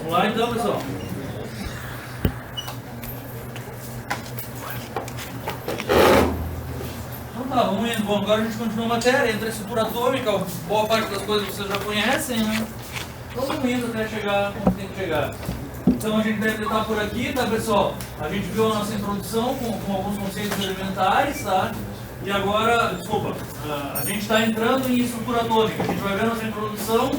Vamos lá então, pessoal. Então tá, vamos indo. Bom, agora a gente continua a matéria. Entra a estrutura atômica, boa parte das coisas vocês já conhecem, né? Então vamos indo até chegar onde tem que chegar. Então a gente deve estar por aqui, tá, pessoal? A gente viu a nossa introdução com alguns conceitos elementares, tá? E agora, desculpa, a gente está entrando em estrutura atômica. A gente vai ver na nossa introdução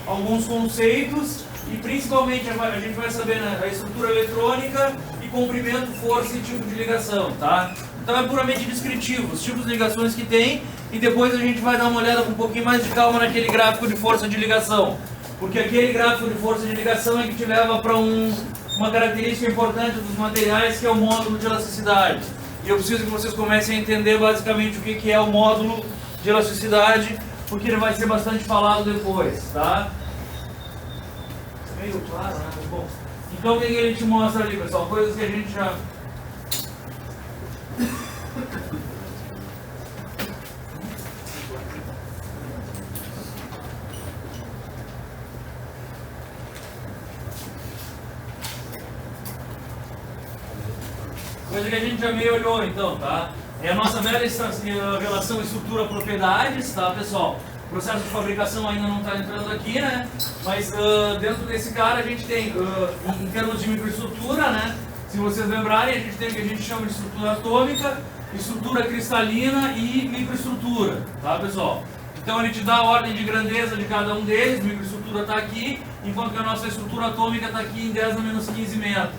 alguns conceitos e principalmente a gente vai saber, né, a estrutura eletrônica e comprimento, força e tipo de ligação, tá? Então é puramente descritivo, os tipos de ligações que tem, e depois a gente vai dar uma olhada com um pouquinho mais de calma naquele gráfico de força de ligação. Porque aquele gráfico de força de ligação é que te leva para uma característica importante dos materiais, que é o módulo de elasticidade. E eu preciso que vocês comecem a entender basicamente o que é o módulo de elasticidade, porque ele vai ser bastante falado depois, tá? Meio claro, né? Bom, então o que ele te mostra ali, pessoal? Coisas que a gente já... Coisa que a gente já meio olhou então, tá? É a nossa velha relação estrutura-propriedades, tá, pessoal? O processo de fabricação ainda não está entrando aqui, né? Mas dentro desse cara a gente tem, em termos de microestrutura, né? Se vocês lembrarem, a gente tem o que a gente chama de estrutura atômica, estrutura cristalina e microestrutura, tá, pessoal? Então ele te dá a ordem de grandeza de cada um deles, microestrutura está aqui, enquanto que a nossa estrutura atômica está aqui em 10 a menos 15 metros.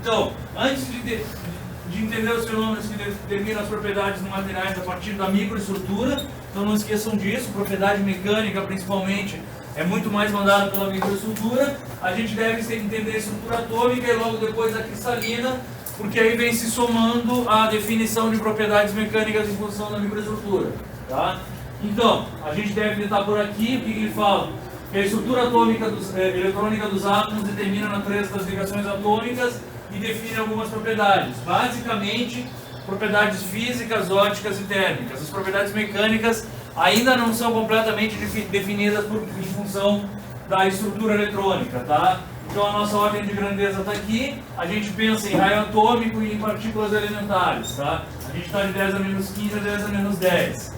Então, antes de entender os fenômenos que determinam as propriedades dos materiais a partir da microestrutura, então não esqueçam disso, propriedade mecânica principalmente é muito mais mandada pela microestrutura, a gente deve entender a estrutura atômica e logo depois a cristalina, porque aí vem se somando a definição de propriedades mecânicas em função da microestrutura, tá? Então, a gente deve estar por aqui, o que ele fala? Que a estrutura atômica eletrônica dos átomos determina a natureza das ligações atômicas e define algumas propriedades, basicamente propriedades físicas, ópticas e térmicas. As propriedades mecânicas ainda não são completamente definidas em função da estrutura eletrônica, tá? Então a nossa ordem de grandeza está aqui, a gente pensa em raio atômico e em partículas elementares, tá? A gente está de 10 a menos 15 a 10 a menos 10.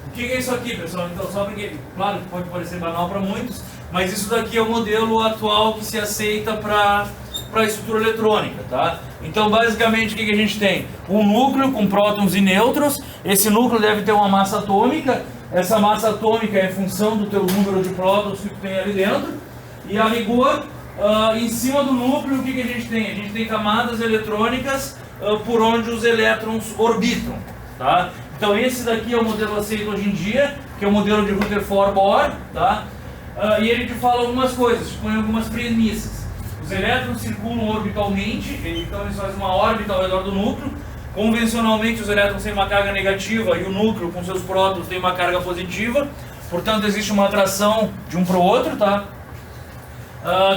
O que é isso aqui, pessoal? Então, só porque, claro, pode parecer banal para muitos, mas isso daqui é o modelo atual que se aceita para a estrutura eletrônica, tá? Então, basicamente, o que a gente tem? Um núcleo com prótons e nêutrons. Esse núcleo deve ter uma massa atômica. Essa massa atômica é função do teu número de prótons que tu tem ali dentro. E a rigor, em cima do núcleo, o que a gente tem? A gente tem camadas eletrônicas por onde os elétrons orbitam, tá? Então, esse daqui é o modelo aceito hoje em dia, que é o modelo de Rutherford-Bohr, tá? E ele te fala algumas coisas, te põe algumas premissas. Os elétrons circulam orbitalmente, então eles fazem uma órbita ao redor do núcleo. Convencionalmente os elétrons têm uma carga negativa e o núcleo com seus prótons tem uma carga positiva. Portanto existe uma atração de um para o outro, tá?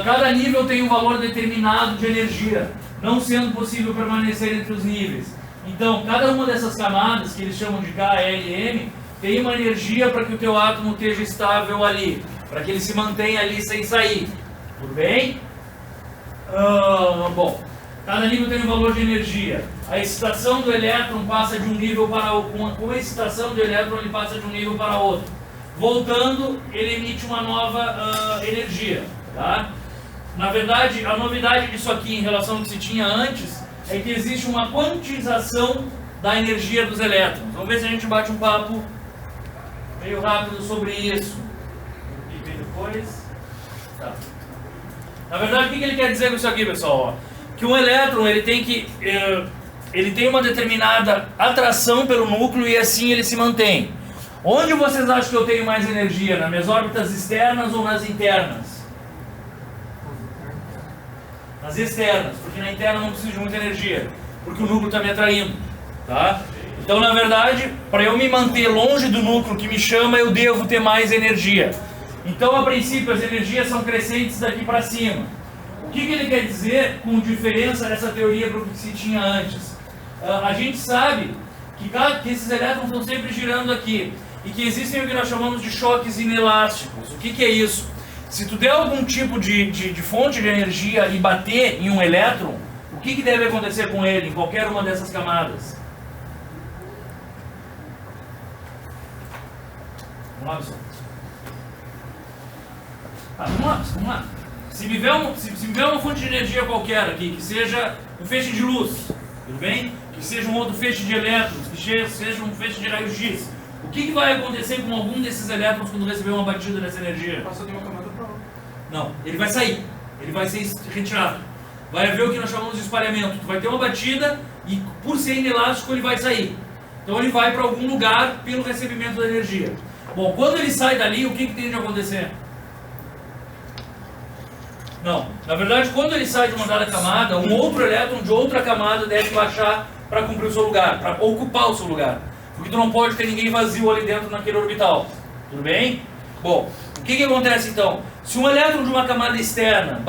Cada nível tem um valor determinado de energia, não sendo possível permanecer entre os níveis. Então cada uma dessas camadas, que eles chamam de K, L e M, tem uma energia para que o teu átomo esteja estável ali, para que ele se mantenha ali sem sair. Tudo bem? Bom, cada nível tem um valor de energia. A excitação do elétron passa de um nível para outro. Com a excitação do elétron ele passa de um nível para outro. Voltando, ele emite uma nova energia, tá? Na verdade, a novidade disso aqui em relação ao que se tinha antes é que existe uma quantização da energia dos elétrons. Vamos ver se a gente bate um papo meio rápido sobre isso. E depois... Tá. Na verdade, o que ele quer dizer com isso aqui, pessoal? Que um elétron ele tem uma determinada atração pelo núcleo e assim ele se mantém. Onde vocês acham que eu tenho mais energia? Nas minhas órbitas externas ou nas internas? Nas externas, porque na interna não preciso de muita energia, porque o núcleo está me atraindo, tá? Então, na verdade, para eu me manter longe do núcleo que me chama, eu devo ter mais energia. Então, a princípio, as energias são crescentes daqui para cima. O que ele quer dizer com diferença dessa teoria para o que se tinha antes? A gente sabe que esses elétrons estão sempre girando aqui e que existem o que nós chamamos de choques inelásticos. O que é isso? Se tu der algum tipo de fonte de energia e bater em um elétron, o que deve acontecer com ele em qualquer uma dessas camadas? Vamos lá, pessoal. Vamos lá. Se me vier uma fonte de energia qualquer aqui, que seja um feixe de luz, tudo bem? Que seja um outro feixe de elétrons, que seja um feixe de raio-x, o que vai acontecer com algum desses elétrons quando receber uma batida dessa energia? Passou de uma camada para outra. Não, ele vai sair, ele vai ser retirado. Vai haver o que nós chamamos de espalhamento. Tu vai ter uma batida e, por ser inelástico, ele vai sair. Então ele vai para algum lugar pelo recebimento da energia. Bom, quando ele sai dali, o que tem de acontecer? Não, na verdade, quando ele sai de uma dada camada, um outro elétron de outra camada deve baixar para cumprir o seu lugar, para ocupar o seu lugar. Porque tu não pode ter ninguém vazio ali dentro naquele orbital. Tudo bem? Bom, o que acontece então? Se um elétron de uma camada externa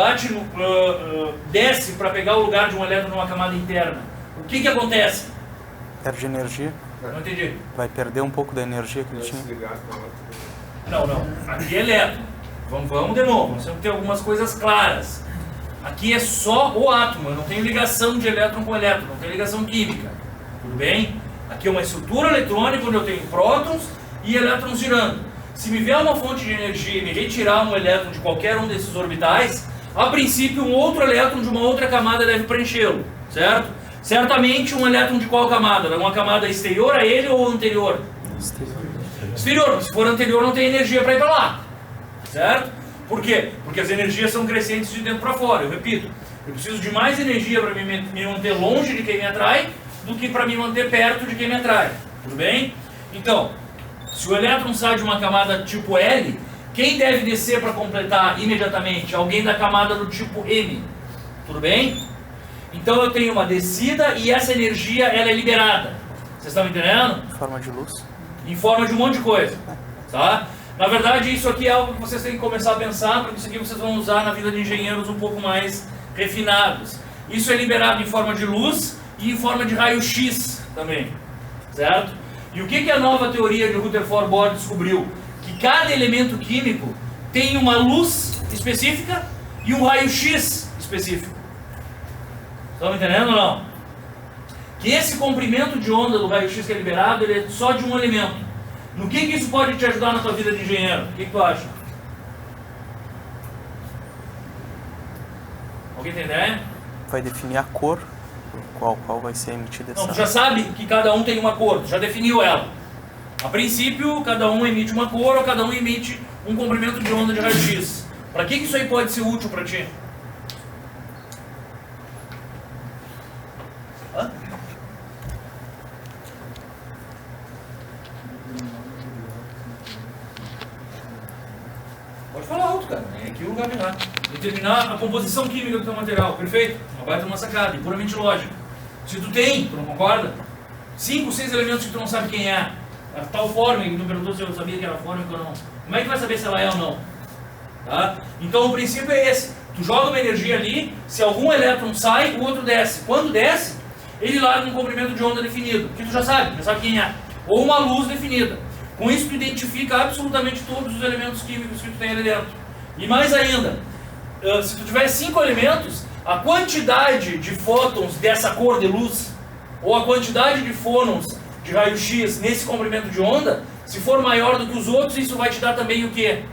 desce para pegar o lugar de um elétron de uma camada interna, o que acontece? Perde energia. Não entendi. Vai perder um pouco da energia que ele Vai tinha. desligar com a outra. Não. Aqui é elétron. Vamos de novo. Nós temos que ter algumas coisas claras. Aqui é só o átomo. Eu não tenho ligação de elétron com elétron. Não tenho ligação química. Tudo bem? Aqui é uma estrutura eletrônica onde eu tenho prótons e elétrons girando. Se me vier uma fonte de energia e me retirar um elétron de qualquer um desses orbitais, a princípio um outro elétron de uma outra camada deve preenchê-lo, certo? Certamente um elétron de qual camada? Uma camada exterior a ele ou anterior? Exterior. Se for anterior não tem energia para ir para lá, certo? Por quê? Porque as energias são crescentes de dentro para fora, eu repito. Eu preciso de mais energia para me manter longe de quem me atrai do que para me manter perto de quem me atrai, tudo bem? Então, se o elétron sai de uma camada tipo L, quem deve descer para completar imediatamente? Alguém da camada do tipo M, tudo bem? Então eu tenho uma descida e essa energia ela é liberada. Vocês estão entendendo? Em forma de luz. Em forma de um monte de coisa, tá? Na verdade isso aqui é algo que vocês têm que começar a pensar, porque isso aqui vocês vão usar na vida de engenheiros um pouco mais refinados. Isso é liberado em forma de luz e em forma de raio-x também, certo? E o que a nova teoria de Rutherford Bohr descobriu? Que cada elemento químico tem uma luz específica e um raio-x específico. Estão entendendo ou não? Que esse comprimento de onda do raio-x que é liberado, ele é só de um elemento. No que isso pode te ajudar na tua vida de engenheiro? O que tu acha? Alguém tem ideia? Vai definir a cor qual vai ser emitida Não, tu essa. já sabe que cada um tem uma cor, tu já definiu ela. A princípio, cada um emite uma cor ou cada um emite um comprimento de onda de raio-x. Para que isso aí pode ser útil para ti? Hã? Pode falar alto, cara. É aqui o lugar de errar. Determinar a composição química do teu material. Perfeito? Uma baita uma sacada, e puramente lógica. Se tu tem, tu não concorda? 5, 6 elementos que tu não sabe quem é. A tal fórmula que tu perguntou se eu sabia que era fórmica ou não. Como é que tu vai saber se ela é ou não? Tá? Então o princípio é esse. Tu joga uma energia ali, se algum elétron sai, o outro desce. Quando desce, ele larga um comprimento de onda definido, que tu já sabe quem é. Ou uma luz definida. Com isso tu identifica absolutamente todos os elementos químicos que tu tem ali dentro. E mais ainda, se tu tiver 5 elementos, a quantidade de fótons dessa cor de luz, ou a quantidade de fônons de raio-x nesse comprimento de onda, se for maior do que os outros, isso vai te dar também o quê?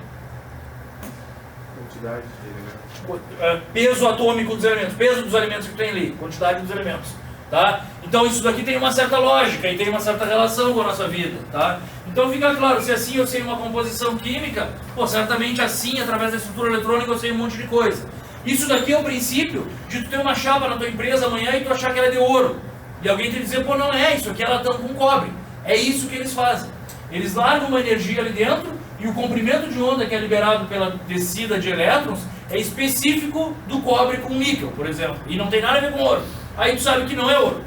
Quantidade de elementos. Peso atômico dos elementos, peso dos elementos que tu tem ali, quantidade dos elementos. Tá? Então isso daqui tem uma certa lógica e tem uma certa relação com a nossa vida. Tá? Então fica claro, se assim eu sei uma composição química, pô, certamente assim, através da estrutura eletrônica, eu sei um monte de coisa. Isso daqui é o princípio de tu ter uma chapa na tua empresa amanhã e tu achar que ela é de ouro. E alguém te dizer, pô, não é, isso aqui ela tampa com cobre. É isso que eles fazem. Eles largam uma energia ali dentro e o comprimento de onda que é liberado pela descida de elétrons é específico do cobre com níquel, por exemplo. E não tem nada a ver com ouro. Aí tu sabe que não é ouro.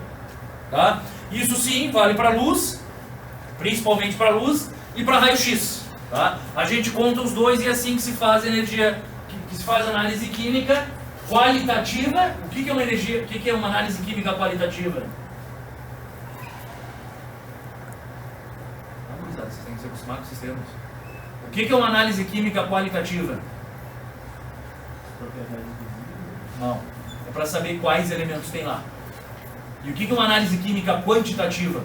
Tá? Isso sim vale para luz, principalmente para luz e para raio-x. Tá? A gente conta os dois e é assim que se faz energia, que se faz análise química qualitativa. O que é uma energia? O que é uma análise química qualitativa? Vocês têm que se acostumar com esses termos. O que é uma análise química qualitativa? Não. É para saber quais elementos tem lá. E o que é uma análise química quantitativa?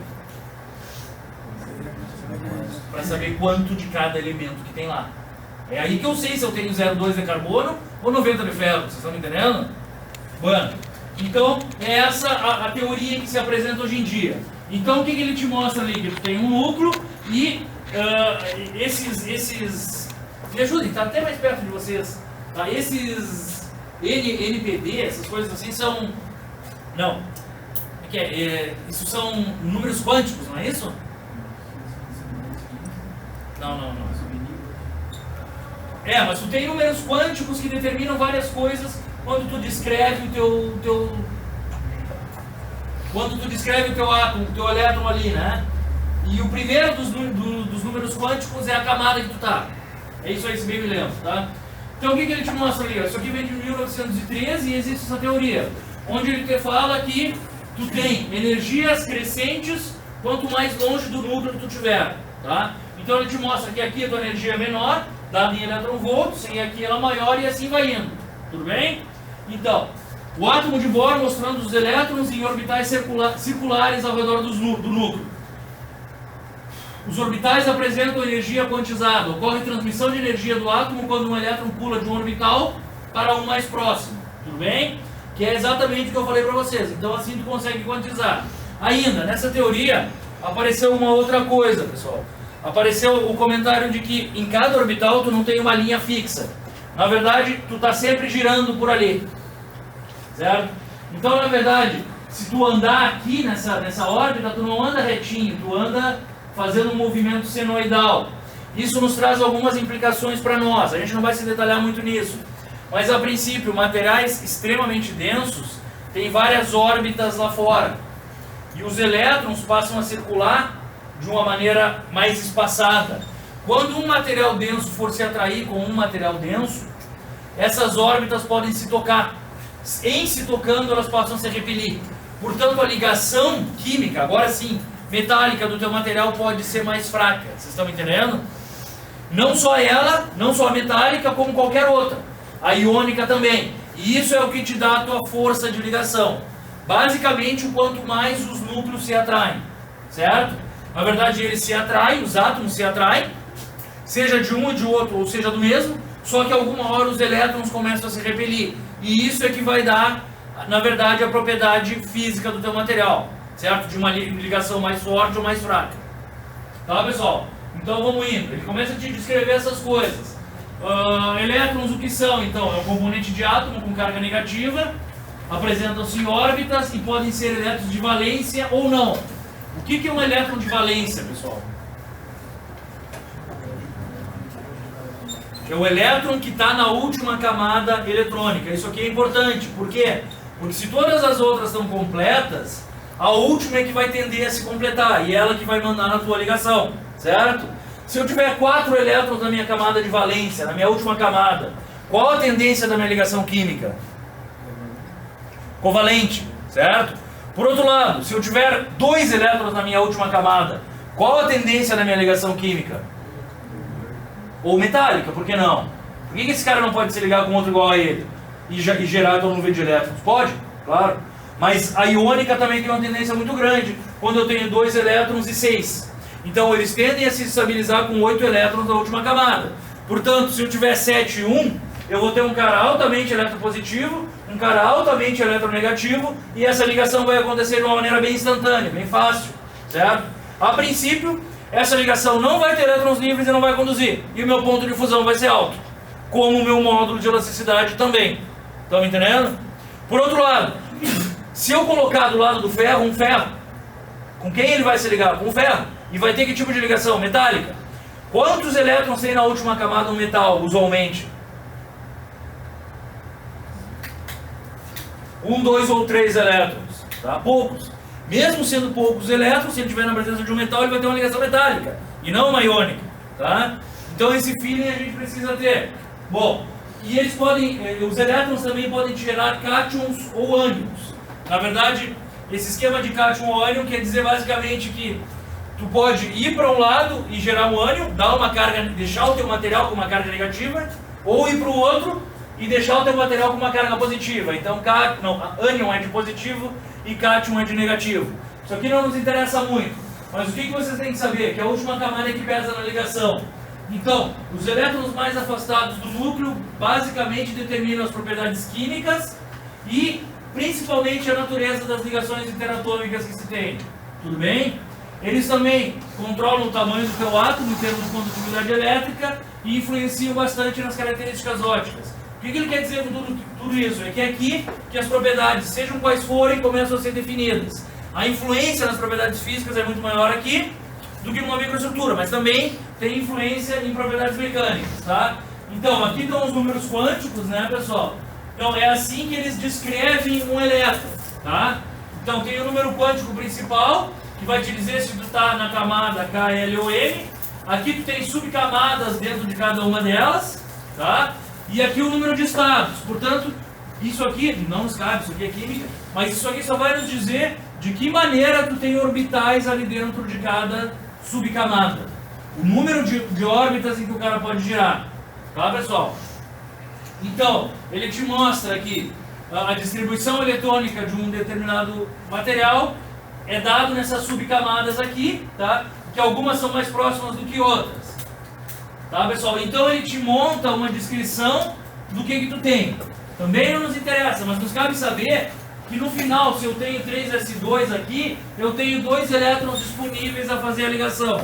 Para saber quanto de cada elemento que tem lá. É aí que eu sei se eu tenho 0,2 de carbono ou 90 de ferro. Vocês estão me entendendo? Bueno, então é essa a teoria que se apresenta hoje em dia. Então o que ele te mostra ali? Que tu tem um núcleo e esses... Me ajudem, tá até mais perto de vocês. Tá? Esses NPD, essas coisas assim são... Não. Isso são números quânticos, não é isso? Não. Mas tu tem números quânticos que determinam várias coisas quando tu descreve o teu quando tu descreve o teu átomo, o teu elétron ali, né? E o primeiro dos números quânticos é a camada que tu tá. É isso aí, se bem me lembro, tá? Então o que ele te mostra ali? Isso aqui vem de 1913 e existe essa teoria, onde ele te fala que tu tem energias crescentes quanto mais longe do núcleo tu tiver, tá? Então ele te mostra que aqui a tua energia é menor, dada em eletronvolts, e aqui ela é maior e assim vai indo. Tudo bem? Então, o átomo de Bohr mostrando os elétrons em orbitais circulares ao redor do núcleo. Os orbitais apresentam energia quantizada. Ocorre transmissão de energia do átomo quando um elétron pula de um orbital para um mais próximo. Tudo bem? Que é exatamente o que eu falei para vocês. Então assim tu consegue quantizar. Ainda, nessa teoria, apareceu uma outra coisa, pessoal. Apareceu o comentário de que em cada orbital tu não tem uma linha fixa. Na verdade, tu está sempre girando por ali. Certo? Então, na verdade, se tu andar aqui nessa órbita, tu não anda retinho, tu anda fazendo um movimento senoidal. Isso nos traz algumas implicações para nós. A gente não vai se detalhar muito nisso. Mas, a princípio, materiais extremamente densos têm várias órbitas lá fora. E os elétrons passam a circular de uma maneira mais espaçada. Quando um material denso for se atrair com um material denso, essas órbitas podem se tocar. Em se tocando, elas passam a se repelir. Portanto, a ligação química, agora sim, metálica do teu material pode ser mais fraca. Vocês estão entendendo? Não só ela, não só a metálica, como qualquer outra. A iônica também. E isso é o que te dá a tua força de ligação. Basicamente, o quanto mais os núcleos se atraem. Certo? Na verdade, eles se atraem, os átomos se atraem, seja de um ou de outro, ou seja do mesmo, só que alguma hora os elétrons começam a se repelir. E isso é que vai dar, na verdade, a propriedade física do teu material, certo? De uma ligação mais forte ou mais fraca. Tá, pessoal? Então vamos indo. Ele começa a te descrever essas coisas. Elétrons, o que são? Então, é um componente de átomo com carga negativa, apresentam-se em órbitas e podem ser elétrons de valência ou não. O que é um elétron de valência, pessoal? É o elétron que está na última camada eletrônica. Isso aqui é importante. Por quê? Porque se todas as outras estão completas, a última é que vai tender a se completar. E ela que vai mandar na tua ligação. Certo? Se eu tiver 4 elétrons na minha camada de valência, na minha última camada, qual a tendência da minha ligação química? Covalente. Certo? Por outro lado, se eu tiver 2 elétrons na minha última camada, qual a tendência da minha ligação química? Ou metálica, por que não? Por que esse cara não pode se ligar com outro igual a ele e gerar todo um nuvem de elétrons? Pode, claro. Mas a iônica também tem uma tendência muito grande, quando eu tenho 2 elétrons e 6. Então eles tendem a se estabilizar com 8 elétrons na última camada. Portanto, se eu tiver 7 e 1, eu vou ter um cara altamente eletropositivo, um cara altamente eletronegativo, e essa ligação vai acontecer de uma maneira bem instantânea, bem fácil, certo? A princípio, essa ligação não vai ter elétrons livres e não vai conduzir, e o meu ponto de fusão vai ser alto, como o meu módulo de elasticidade também. Estão me entendendo? Por outro lado, se eu colocar do lado do ferro um ferro, com quem ele vai se ligar? Com o ferro. E vai ter que tipo de ligação? Metálica. Quantos elétrons tem na última camada um metal, usualmente? 1, 2 ou 3 elétrons, tá? Poucos. Mesmo sendo poucos elétrons, se ele estiver na presença de um metal, ele vai ter uma ligação metálica, e não uma iônica, tá? Então esse feeling a gente precisa ter. Bom, e eles podem, os elétrons também podem gerar cátions ou ânions. Na verdade, esse esquema de cátion ou ânion quer dizer basicamente que tu pode ir para um lado e gerar um ânion, dar uma carga, deixar o teu material com uma carga negativa, ou ir para o outro e deixar o teu material com uma carga positiva. Então, ânion é de positivo e cátion é de negativo. Isso aqui não nos interessa muito, mas o que vocês têm que saber? Que é a última camada que pesa na ligação. Então, os elétrons mais afastados do núcleo basicamente determinam as propriedades químicas e principalmente a natureza das ligações interatômicas que se tem. Tudo bem? Eles também controlam o tamanho do teu átomo em termos de condutividade elétrica e influenciam bastante nas características ópticas. O que ele quer dizer com tudo isso? É que aqui que as propriedades, sejam quais forem, começam a ser definidas. A influência nas propriedades físicas é muito maior aqui do que numa microestrutura, mas também tem influência em propriedades mecânicas, tá? Então, aqui estão os números quânticos, né, pessoal? Então, é assim que eles descrevem um elétron, tá? Então, tem o número quântico principal, que vai te dizer se tu está na camada K, L ou M. Aqui tu tem subcamadas dentro de cada uma delas, tá? E aqui o número de estados. Portanto, isso aqui, não nos cabe, isso aqui é química, mas isso aqui só vai nos dizer de que maneira tu tem orbitais ali dentro de cada subcamada. O número de órbitas em que o cara pode girar. Tá, pessoal? Então, ele te mostra aqui a distribuição eletrônica de um determinado material é dado nessas subcamadas aqui, tá? Que algumas são mais próximas do que outras. Tá, pessoal? Então ele te monta uma descrição do que tu tem. Também não nos interessa, mas nos cabe saber que no final, se eu tenho 3s2 aqui, eu tenho 2 elétrons disponíveis a fazer a ligação.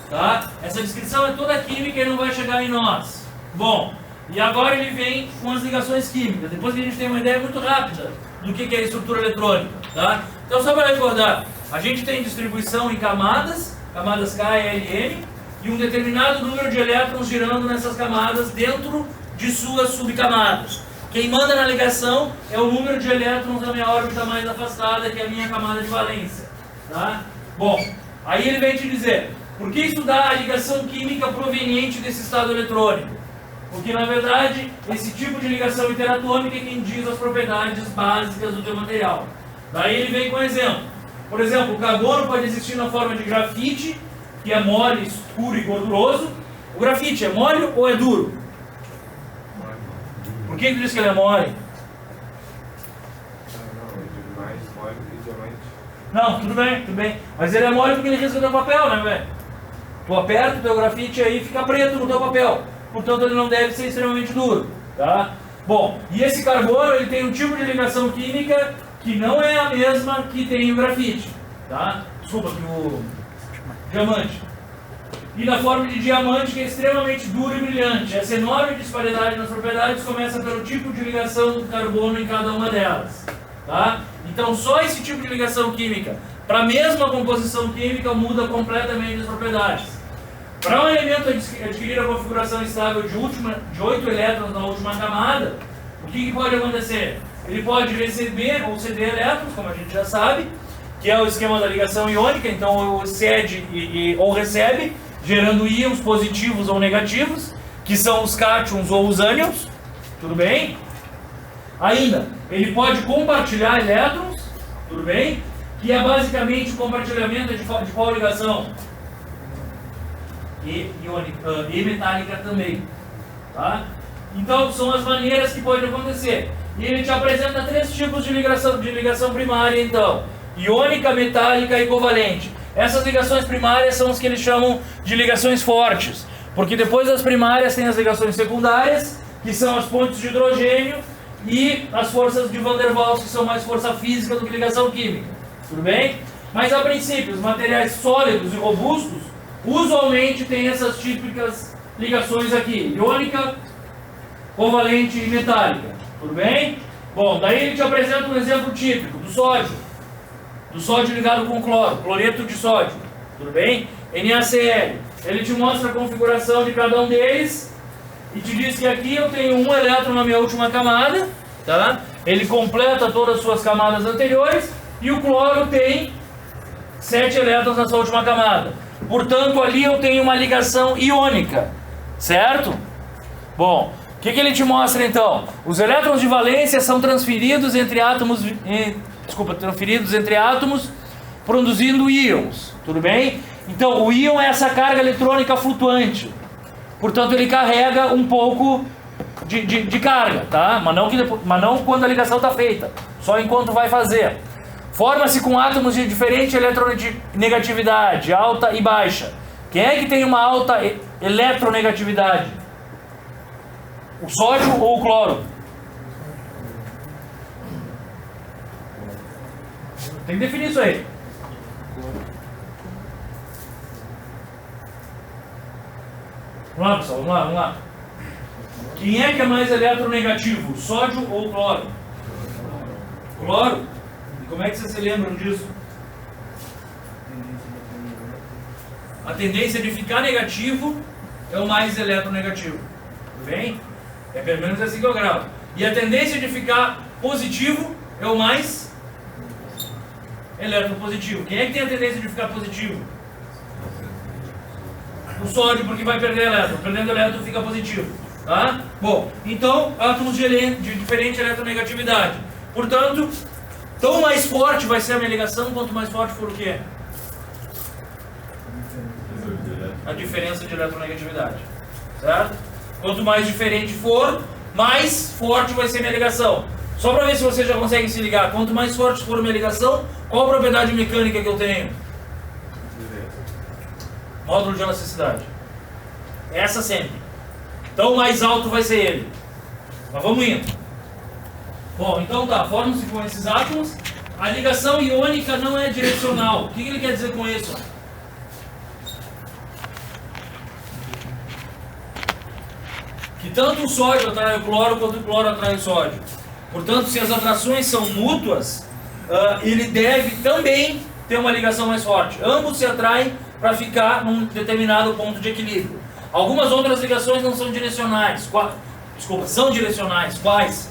Tá? Essa descrição é toda química e não vai chegar em nós. Bom, e agora ele vem com as ligações químicas. Depois que a gente tem uma ideia muito rápida do que é a estrutura eletrônica. Tá? Então, só para recordar, a gente tem distribuição em camadas K, L, M, e um determinado número de elétrons girando nessas camadas dentro de suas subcamadas. Quem manda na ligação é o número de elétrons da minha órbita mais afastada, que é a minha camada de valência. Tá? Bom, aí ele vem te dizer, por que estudar a ligação química proveniente desse estado eletrônico? Porque, na verdade, esse tipo de ligação interatômica é quem diz as propriedades básicas do teu material. Daí ele vem com um exemplo. Por exemplo, o carbono pode existir na forma de grafite, que é mole, escuro e gorduroso. O grafite é mole ou é duro? Por que diz que ele é mole? Não, é mais mole que diamante. Não, tudo bem. Mas ele é mole porque ele risca o teu papel, né, velho? Tu aperta o teu grafite aí e fica preto no teu papel. Portanto, ele não deve ser extremamente duro, tá? Bom, e esse carbono, ele tem um tipo de ligação química que não é a mesma que tem o grafite, tá? Desculpa, que o diamante. E na forma de diamante, que é extremamente duro e brilhante. Essa enorme disparidade nas propriedades começa pelo tipo de ligação do carbono em cada uma delas, tá? Então, só esse tipo de ligação química, para a mesma composição química, muda completamente as propriedades. Para um elemento adquirir a configuração estável de 8 elétrons na última camada, o que pode acontecer? Ele pode receber ou ceder elétrons, como a gente já sabe, que é o esquema da ligação iônica. Então, ou cede ou recebe, gerando íons positivos ou negativos, que são os cátions ou os ânions. Tudo bem? Ainda, ele pode compartilhar elétrons, tudo bem? Que é basicamente o compartilhamento de qual ligação? E metálica também, tá? Então, são as maneiras que pode acontecer. E ele te apresenta 3 tipos de ligação primária, então. Iônica, metálica e covalente. Essas ligações primárias são as que eles chamam de ligações fortes, porque depois das primárias tem as ligações secundárias, que são as pontes de hidrogênio, e as forças de Van der Waals, que são mais força física do que ligação química. Tudo bem? Mas, a princípio, os materiais sólidos e robustos usualmente tem essas típicas ligações aqui, iônica, covalente e metálica. Tudo bem? Bom, daí ele te apresenta um exemplo típico do sódio. Do sódio ligado com cloro, cloreto de sódio. Tudo bem? NaCl. Ele te mostra a configuração de cada um deles e te diz que aqui eu tenho um elétron na minha última camada, tá? Ele completa todas as suas camadas anteriores e o cloro tem 7 elétrons na sua última camada. Portanto, ali eu tenho uma ligação iônica, certo? Bom, o que ele te mostra então? Os elétrons de valência são transferidos entre átomos, produzindo íons, tudo bem? Então, o íon é essa carga eletrônica flutuante. Portanto, ele carrega um pouco de carga, tá? Mas não quando a ligação está feita, só enquanto vai fazer. Forma-se com átomos de diferente eletronegatividade, alta e baixa. Quem é que tem uma alta eletronegatividade? O sódio ou o cloro? Tem que definir isso aí. Vamos lá, pessoal, vamos lá. Quem é que é mais eletronegativo, sódio ou cloro? Cloro? E como é que vocês se lembram disso? A tendência de ficar negativo é o mais eletronegativo. Tudo bem? É pelo menos assim que eu gravo. E a tendência de ficar positivo é o mais eletropositivo. Quem é que tem a tendência de ficar positivo? O sódio, porque vai perder elétron. Perdendo elétron fica positivo. Tá? Bom, então átomos de diferente eletronegatividade. Portanto, tão mais forte vai ser a minha ligação, quanto mais forte for o quê? A diferença de eletronegatividade. Certo? Quanto mais diferente for, mais forte vai ser a minha ligação. Só para ver se vocês já conseguem se ligar. Quanto mais forte for a minha ligação, qual a propriedade mecânica que eu tenho? Módulo de elasticidade. Essa sempre. Então mais alto vai ser ele. Mas vamos indo. Bom, então tá. Formam-se com esses átomos. A ligação iônica não é direcional. O que ele quer dizer com isso? Que tanto o sódio atrai o cloro quanto o cloro atrai o sódio. Portanto, se as atrações são mútuas, ele deve também ter uma ligação mais forte. Ambos se atraem para ficar num determinado ponto de equilíbrio. Algumas outras ligações não são direcionais. São direcionais. Quais?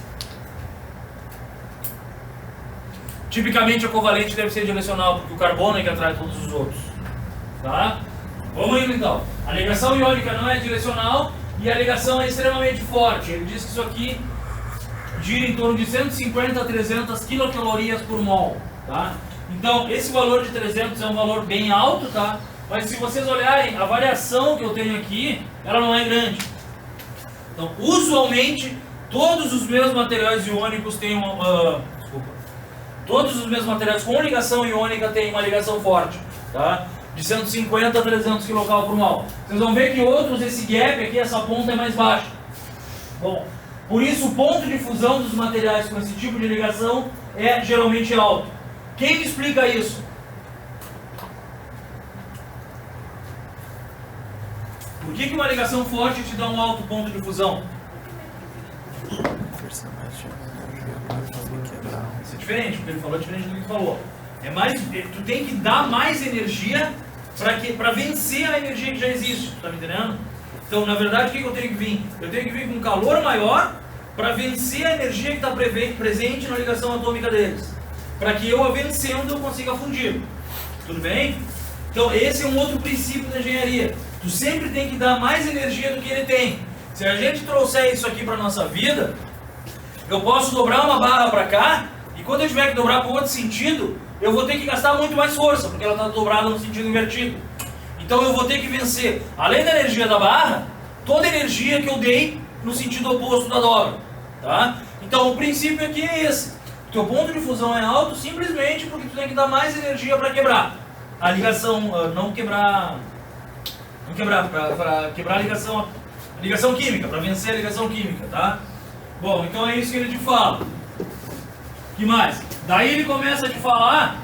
Tipicamente a covalente deve ser direcional, porque o carbono é que atrai todos os outros. Tá? Vamos indo então. A ligação iônica não é direcional e a ligação é extremamente forte. Ele diz que isso aqui gira em torno de 150 a 300 quilocalorias por mol. Tá? Então, esse valor de 300 é um valor bem alto, tá? Mas se vocês olharem, a variação que eu tenho aqui, ela não é grande. Então, usualmente, todos os meus materiais iônicos têm todos os meus materiais com ligação iônica têm uma ligação forte, tá? De 150 a 300 kcal por mol. Vocês vão ver que outros, esse gap aqui, essa ponta é mais baixa. Bom, por isso o ponto de fusão dos materiais com esse tipo de ligação é geralmente alto. Quem me explica isso? Por que uma ligação forte te dá um alto ponto de fusão? Isso é diferente, o que ele falou é diferente do que ele falou. Tu tem que dar mais energia para vencer a energia que já existe, tá me entendendo? Então, na verdade, o que eu tenho que vir? Eu tenho que vir com um calor maior para vencer a energia que está presente na ligação atômica deles. Para que eu, a vencendo, eu consiga fundir. Tudo bem? Então, esse é um outro princípio da engenharia. Tu sempre tem que dar mais energia do que ele tem. Se a gente trouxer isso aqui para a nossa vida, eu posso dobrar uma barra para cá, e quando eu tiver que dobrar para o outro sentido, eu vou ter que gastar muito mais força, porque ela está dobrada no sentido invertido. Então eu vou ter que vencer, além da energia da barra, toda a energia que eu dei no sentido oposto da dobra. Tá? Então o princípio aqui é esse. O teu ponto de fusão é alto simplesmente porque tu tem que dar mais energia para quebrar. A ligação, para quebrar a ligação química, para vencer a ligação química, tá? Bom, então é isso que ele te fala. O que mais? Daí ele começa a te falar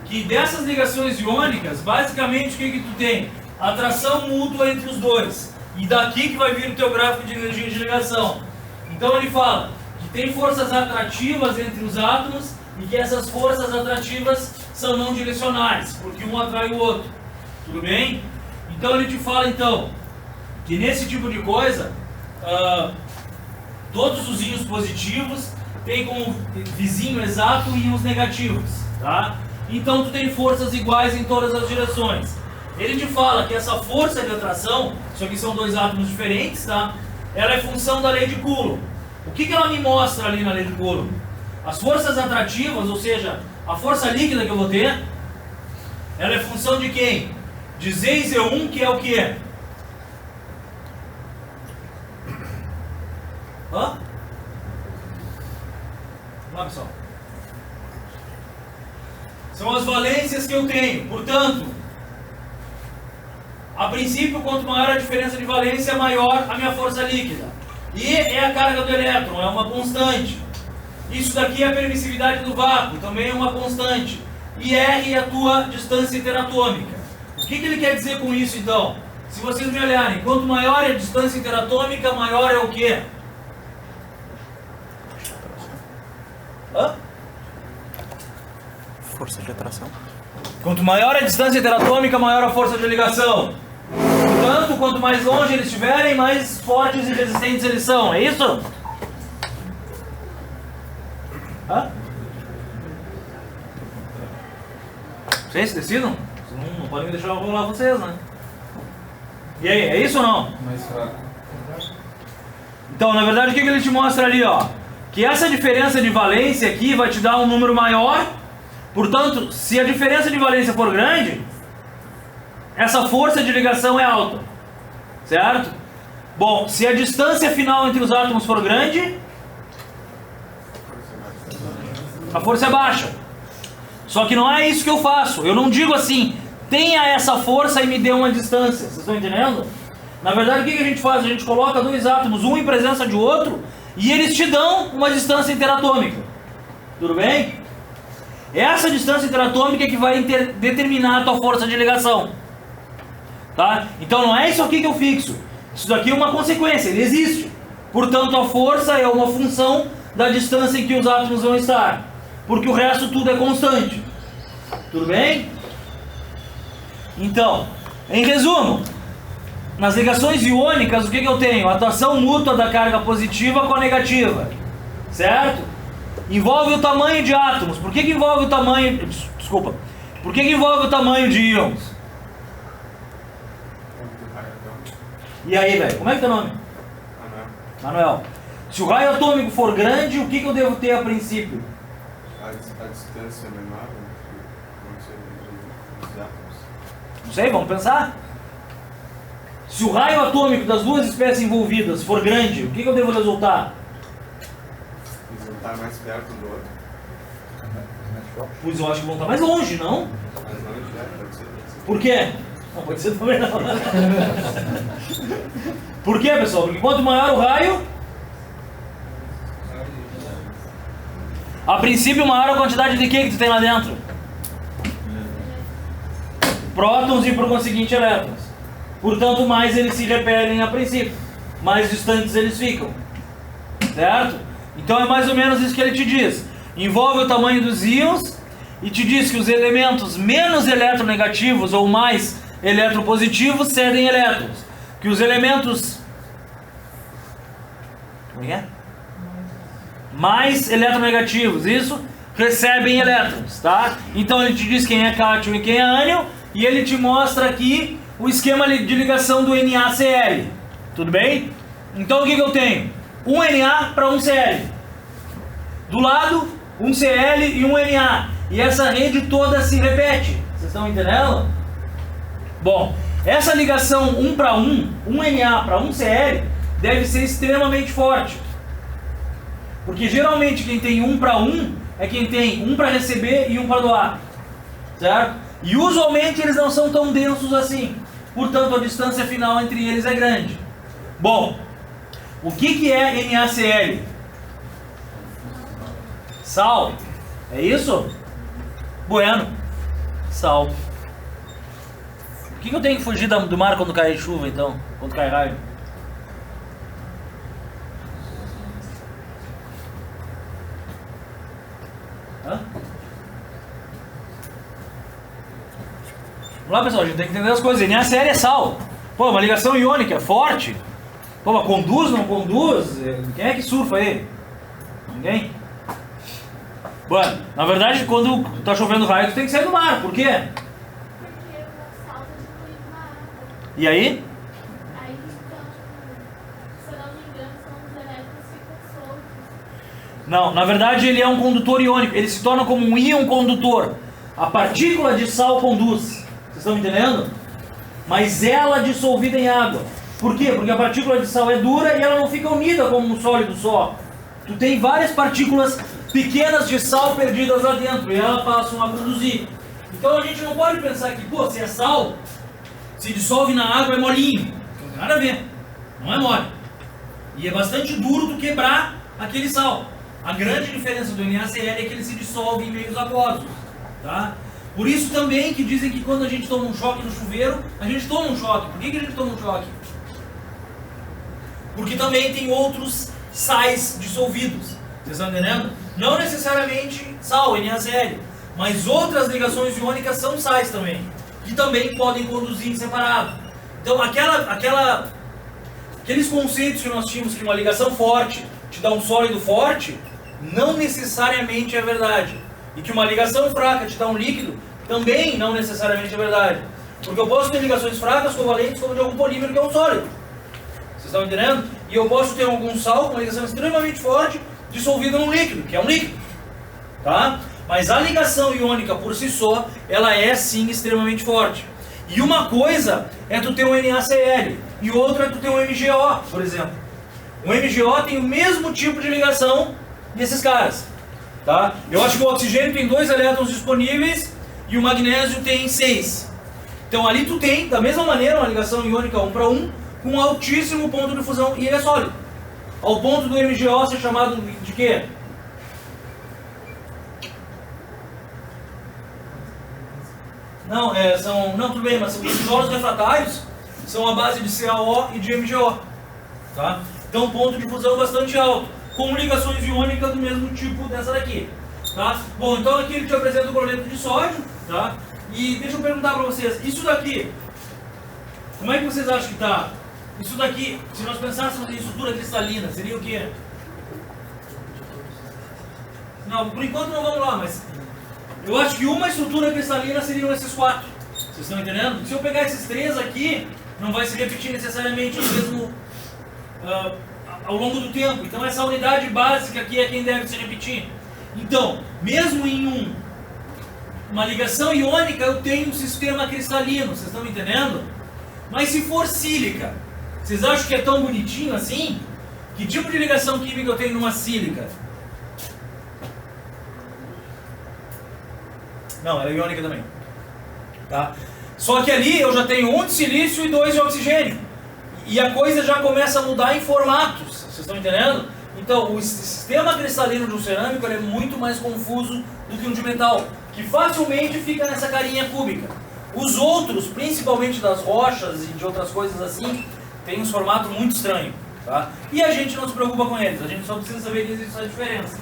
que dessas ligações iônicas, basicamente o que tu tem? Atração mútua entre os dois. E daqui que vai vir o teu gráfico de energia de ligação. Então ele fala que tem forças atrativas entre os átomos e que essas forças atrativas são não direcionais, porque um atrai o outro. Tudo bem? Então ele te fala então que nesse tipo de coisa, todos os íons positivos têm como vizinho exato íons negativos, tá? Então tu tem forças iguais em todas as direções. Ele te fala que essa força de atração, isso aqui são dois átomos diferentes, tá? Ela é função da lei de Coulomb. O que ela me mostra ali na lei de Coulomb? As forças atrativas, ou seja, a força líquida que eu vou ter, ela é função de quem? de Z e Z1, que é o quê? Hã? Vamos lá, pessoal. São as valências que eu tenho. Portanto, a princípio, quanto maior a diferença de valência, maior a minha força líquida. E é a carga do elétron, é uma constante. Isso daqui é a permissividade do vácuo, também é uma constante. E R é a tua distância interatômica. O que ele quer dizer com isso, então? Se vocês me olharem, quanto maior é a distância interatômica, maior é o quê? Hã? Força de atração. Quanto maior a distância interatômica, maior a força de ligação. Portanto, quanto mais longe eles estiverem, mais fortes e resistentes eles são. É isso? Hã? Vocês se decidam? Vocês não podem me deixar eu rolar vocês, né? E aí, é isso ou não? Mais fraco. Então, na verdade, o que ele te mostra ali, ó? Que essa diferença de valência aqui vai te dar um número maior. Portanto, se a diferença de valência for grande, essa força de ligação é alta. Certo? Bom, se a distância final entre os átomos for grande, a força é baixa. Só que não é isso que eu faço. Eu não digo assim, tenha essa força e me dê uma distância. Vocês estão entendendo? Na verdade, o que a gente faz? A gente coloca dois átomos, um em presença de outro, e eles te dão uma distância interatômica. Tudo bem? Essa distância interatômica é que vai determinar a tua força de ligação. Tá? Então não é isso aqui que eu fixo. Isso daqui é uma consequência, ele existe. Portanto, a força é uma função da distância em que os átomos vão estar. Porque o resto tudo é constante. Tudo bem? Então, em resumo, nas ligações iônicas, o que eu tenho? A atração mútua da carga positiva com a negativa. Certo? Envolve o tamanho de átomos. Por que envolve o tamanho... Desculpa. Por que envolve o tamanho de íons? E aí, velho? Como é que é teu nome? Manuel. Se o raio atômico for grande, o que eu devo ter a princípio? A distância menor entre os átomos. Não sei, vamos pensar. Se o raio atômico das duas espécies envolvidas for grande, o que eu devo resultar? Eles vão estar mais perto do outro. Pois eu acho que vão estar mais longe, não? Mais longe, pode ser. Por quê? Não, pode ser também não. Por quê, pessoal? Porque quanto maior o raio, a princípio maior a quantidade de que tu tem lá dentro? Prótons e por conseguinte elétrons. Portanto, mais eles se repelem a princípio, mais distantes eles ficam. Certo? Então é mais ou menos isso que ele te diz. Envolve o tamanho dos íons e te diz que os elementos menos eletronegativos ou mais eletropositivos cedem elétrons. Que os elementos... Como é? Mais eletronegativos, isso, recebem elétrons, tá? Então ele te diz quem é cátion e quem é ânion, e ele te mostra aqui o esquema de ligação do NaCl. Tudo bem? Então o que eu tenho? Um Na para um Cl. Do lado, um Cl e um Na. E essa rede toda se repete. Vocês estão entendendo? Bom, essa ligação 1 para 1, um Na para um Cl, deve ser extremamente forte. Porque geralmente quem tem 1 para 1 é quem tem um para receber e um para doar. Certo? E usualmente eles não são tão densos assim. Portanto, a distância final entre eles é grande. Bom, o que é NaCl? Sal. É isso? Bueno. Sal. Por que eu tenho que fugir do mar quando cai chuva, então? Quando cai raio? Hã? Vamos lá, pessoal, a gente tem que entender as coisas. NaCl é sal. Pô, uma ligação iônica, forte. Pô, mas conduz, não conduz? Quem é que surfa aí? Ninguém? Bueno, na verdade, quando tá chovendo raio, tu tem que sair do mar. Por quê? Porque o sal tá diluído na água. E aí? Aí, então, se eu não me engano, são os elétrons que ficam soltos. Não, na verdade ele é um condutor iônico. Ele se torna como um íon condutor. A partícula de sal conduz. Vocês estão entendendo? mas ela dissolvida em água. Por quê? Porque a partícula de sal é dura e ela não fica unida como um sólido só. Tu tem várias partículas pequenas de sal perdidas lá dentro e elas passam a conduzir. Então a gente não pode pensar que, pô, se é sal, se dissolve na água é molinho. Não tem nada a ver. Não é mole. E é bastante duro tu quebrar aquele sal. A grande diferença do NaCl é que ele se dissolve em meios aquosos. Tá? Por isso também que dizem que quando a gente toma um choque no chuveiro, a gente toma um choque. Por que a gente toma um choque? Porque também tem outros sais dissolvidos. Vocês estão entendendo? Não necessariamente sal, NaCl, mas outras ligações iônicas são sais também, que também podem conduzir em separado. Então aqueles conceitos que nós tínhamos que uma ligação forte te dá um sólido forte, não necessariamente é verdade. E que uma ligação fraca te dá um líquido, também não necessariamente é verdade. Porque eu posso ter ligações fracas, covalentes, como de algum polímero que é um sólido. Vocês estão entendendo? E eu posso ter algum sal com uma ligação extremamente forte, dissolvido num líquido, que é um líquido. Tá? Mas a ligação iônica por si só, ela é sim extremamente forte. E uma coisa é tu ter um NaCl, e outra é tu ter um MgO, por exemplo. O MgO tem o mesmo tipo de ligação desses caras. Tá? Eu acho que o oxigênio tem 2 elétrons disponíveis e o magnésio tem 6. Então ali tu tem, da mesma maneira, uma ligação iônica 1 para 1, com um altíssimo ponto de fusão, e ele é sólido. Ao ponto do MgO ser chamado de quê? Não, tudo bem, mas os solos refratários são a base de CaO e de MgO. Tá? Então ponto de fusão bastante alto, com ligações iônicas do mesmo tipo dessa daqui. Tá? Bom, então aqui ele te apresenta o cloreto de sódio. Tá? E deixa eu perguntar para vocês, isso daqui, como é que vocês acham que está? Isso daqui, se nós pensássemos em estrutura cristalina, seria o quê? Não, por enquanto não vamos lá, mas eu acho que uma estrutura cristalina seriam esses 4. Vocês estão entendendo? Se eu pegar esses 3 aqui, não vai se repetir necessariamente o mesmo ao longo do tempo. Então essa unidade básica aqui é quem deve se repetir. Então, mesmo em uma ligação iônica, eu tenho um sistema cristalino. Vocês estão entendendo? Mas se for sílica, vocês acham que é tão bonitinho assim? Que tipo de ligação química eu tenho numa sílica? Não, ela é iônica também. Tá? Só que ali eu já tenho 1 de silício e 2 de oxigênio. E a coisa já começa a mudar em formatos. Vocês estão entendendo? Então, o sistema cristalino de um cerâmico ele é muito mais confuso do que um de metal, que facilmente fica nessa carinha cúbica. Os outros, principalmente das rochas e de outras coisas assim, tem um formato muito estranho. Tá? E a gente não se preocupa com eles, a gente só precisa saber que existe essa diferença.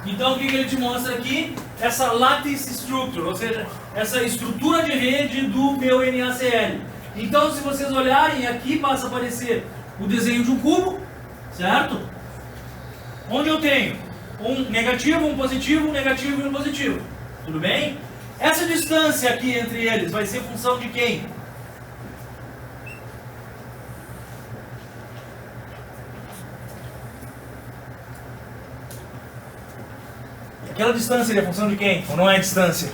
Então o que ele te mostra aqui? Essa lattice structure, ou seja, essa estrutura de rede do meu NaCl. Então se vocês olharem aqui passa a aparecer o desenho de um cubo, certo? Onde eu tenho um negativo, um positivo, um negativo e um positivo. Tudo bem? Essa distância aqui entre eles vai ser função de quem? Aquela distância é função de quem? Ou não é distância?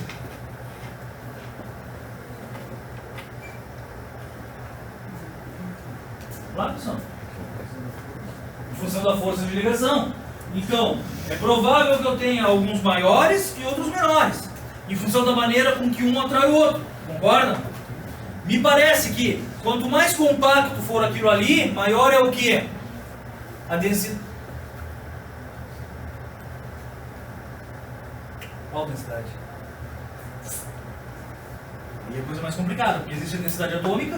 Claro que são. Em função da força de ligação. Então, é provável que eu tenha alguns maiores e outros menores. Em função da maneira com que um atrai o outro. Concordam? Me parece que quanto mais compacto for aquilo ali, maior é o quê? A densidade. Qual densidade? E é coisa mais complicada, porque existe a densidade atômica,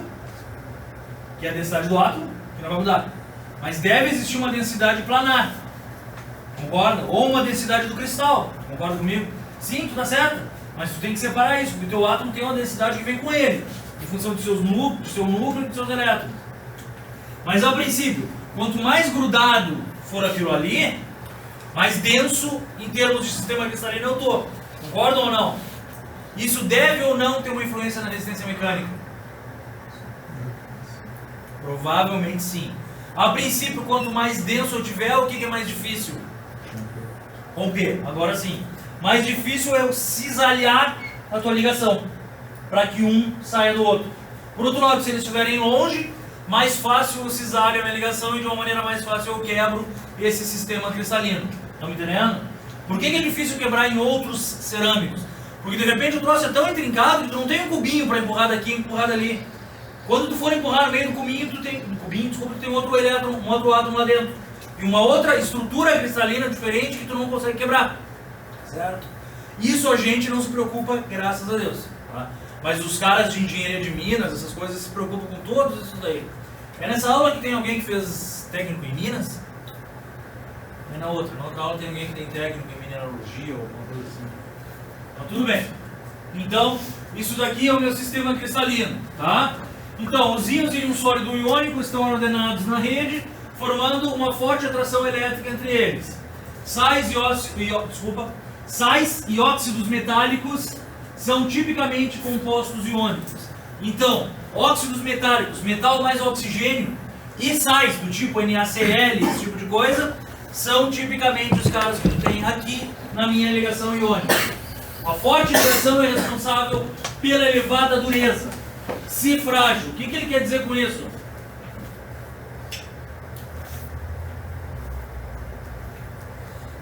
que é a densidade do átomo, que não vai mudar. Mas deve existir uma densidade planar. Concorda? Ou uma densidade do cristal. Concorda comigo? Sim, tu tá certo. Mas tu tem que separar isso, porque o teu átomo tem uma densidade que vem com ele, em função do seu núcleo e dos seus elétrons. Mas a princípio, quanto mais grudado for aquilo ali, mais denso em termos de sistema cristalino eu estou. Concordam ou não? Isso deve ou não ter uma influência na resistência mecânica? Provavelmente sim. A princípio, quanto mais denso eu tiver, o que é mais difícil? Romper. Agora sim. Mais difícil é o cisalhar a tua ligação, para que um saia do outro. Por outro lado, se eles estiverem longe, mais fácil o cisarem a minha ligação e de uma maneira mais fácil eu quebro esse sistema cristalino. Estão me entendendo? Por que é difícil quebrar em outros cerâmicos? Porque de repente o troço é tão intrincado que tu não tem um cubinho para empurrar daqui e empurrar dali. Quando tu for empurrar no meio do cubinho, tu tem um outro elétron, um outro átomo lá dentro. E uma outra estrutura cristalina diferente que tu não consegue quebrar. Certo? Isso a gente não se preocupa, graças a Deus. Tá? Mas os caras de engenharia de Minas, essas coisas, se preocupam com todos isso daí. É nessa aula que tem alguém que fez técnico em Minas? É na outra aula tem alguém que tem técnico em mineralogia ou alguma coisa assim. Então tudo bem. Então, isso daqui é o meu sistema cristalino, tá? Então, os íons e um sólido iônico estão ordenados na rede, formando uma forte atração elétrica entre eles. Sais e óxidos metálicos são tipicamente compostos iônicos. Então, óxidos metálicos, metal mais oxigênio, e sais do tipo NaCl, esse tipo de coisa, são tipicamente os caras que eu tenho aqui na minha ligação iônica. A forte atração é responsável pela elevada dureza. Se frágil, o que ele quer dizer com isso?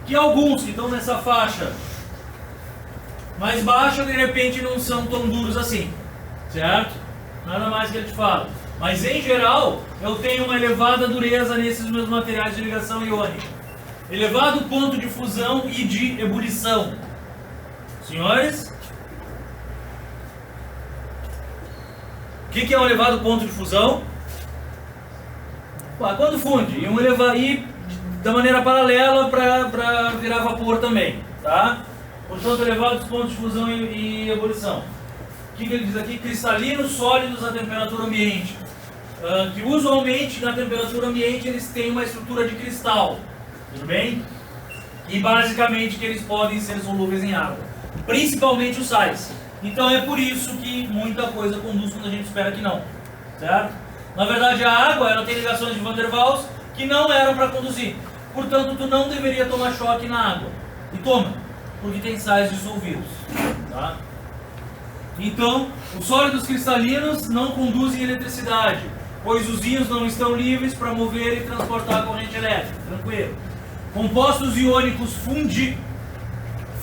Que alguns que estão nessa faixa mais baixa, de repente não são tão duros assim, certo? Nada mais que ele te fala. Mas em geral, eu tenho uma elevada dureza nesses meus materiais de ligação iônica. Elevado ponto de fusão e de ebulição. Senhores? O que é um elevado ponto de fusão? Quando funde, e da maneira paralela para virar vapor também, tá? Portanto, elevados pontos de fusão e ebulição. O que ele diz aqui? Cristalinos sólidos à temperatura ambiente. Que usualmente na temperatura ambiente eles têm uma estrutura de cristal, tudo bem? E basicamente que eles podem ser solúveis em água, principalmente os sais. Então é por isso que muita coisa conduz quando a gente espera que não, certo? Na verdade a água ela tem ligações de Van der Waals que não eram para conduzir, portanto tu não deveria tomar choque na água, e toma, porque tem sais dissolvidos, tá? Então, os sólidos cristalinos não conduzem eletricidade, pois os íons não estão livres para mover e transportar a corrente elétrica, tranquilo. Compostos iônicos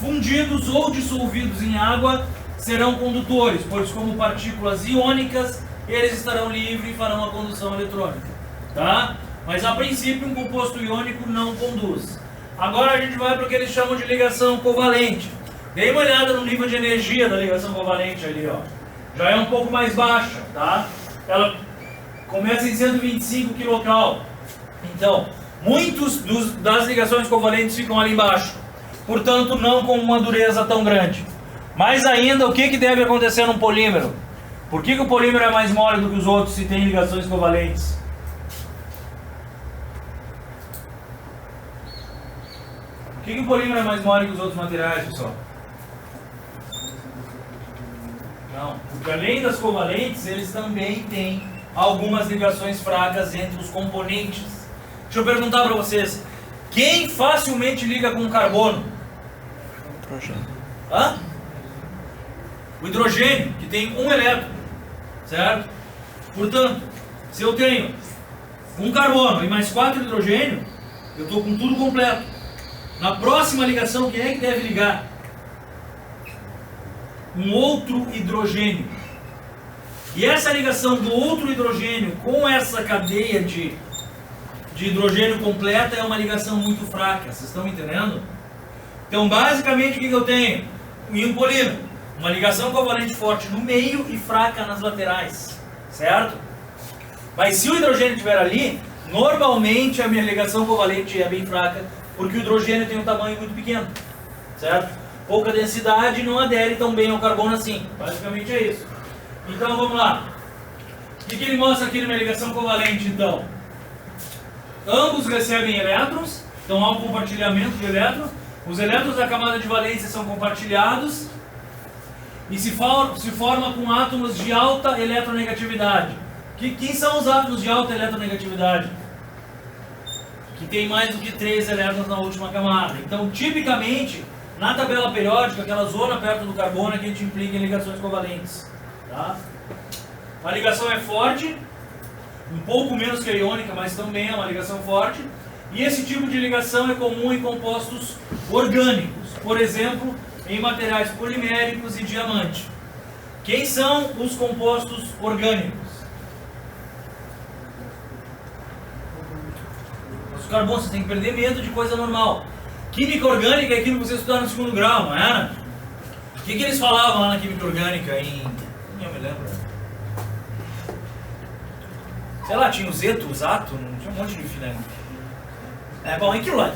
fundidos ou dissolvidos em água serão condutores, pois como partículas iônicas, eles estarão livres e farão a condução eletrônica, tá? Mas a princípio um composto iônico não conduz. Agora a gente vai para o que eles chamam de ligação covalente. Dê uma olhada no nível de energia da ligação covalente ali, ó. Já é um pouco mais baixa, tá? Ela começa em 125 kcal. Então, muitos das ligações covalentes ficam ali embaixo. Portanto, não com uma dureza tão grande. Mais ainda, o que deve acontecer num polímero? Por que o polímero é mais mole do que os outros se tem ligações covalentes? Por que o polímero é mais mole que os outros materiais, pessoal? Não, porque além das covalentes, eles também têm algumas ligações fracas entre os componentes. Deixa eu perguntar para vocês, quem facilmente liga com carbono? Hidrogênio. Hã? O hidrogênio, que tem um elétron, certo? Portanto, se eu tenho um carbono e mais 4 hidrogênio, eu estou com tudo completo. Na próxima ligação, quem é que deve ligar? Um outro hidrogênio. E essa ligação do outro hidrogênio com essa cadeia de hidrogênio completa é uma ligação muito fraca. Vocês estão entendendo? Então, basicamente, o que eu tenho? Um polímero. Uma ligação covalente forte no meio e fraca nas laterais. Certo? Mas se o hidrogênio estiver ali, normalmente a minha ligação covalente é bem fraca, porque o hidrogênio tem um tamanho muito pequeno. Certo? Pouca densidade, não adere tão bem ao carbono assim. Basicamente é isso. Então vamos lá. O que ele mostra aqui na minha ligação covalente então? Ambos recebem elétrons, então há um compartilhamento de elétrons. Os elétrons da camada de valência são compartilhados e se forma com átomos de alta eletronegatividade. Quem são os átomos de alta eletronegatividade? Que tem mais do que 3 elétrons na última camada. Então, tipicamente, na tabela periódica, aquela zona perto do carbono é que a gente implica em ligações covalentes. Tá? a ligação é forte, um pouco menos que a iônica, mas também é uma ligação forte. E esse tipo de ligação é comum em compostos orgânicos, por exemplo, em materiais poliméricos e diamante. Quem são os compostos orgânicos? Os carbonos, você tem que perder medo de coisa normal. Química orgânica é aquilo que vocês estudaram no segundo grau, não era? O que eles falavam lá na química orgânica em... Eu me lembro. Sei lá, tinha o zeto, o zato, tinha um monte de filé. Bom, aquilo lá.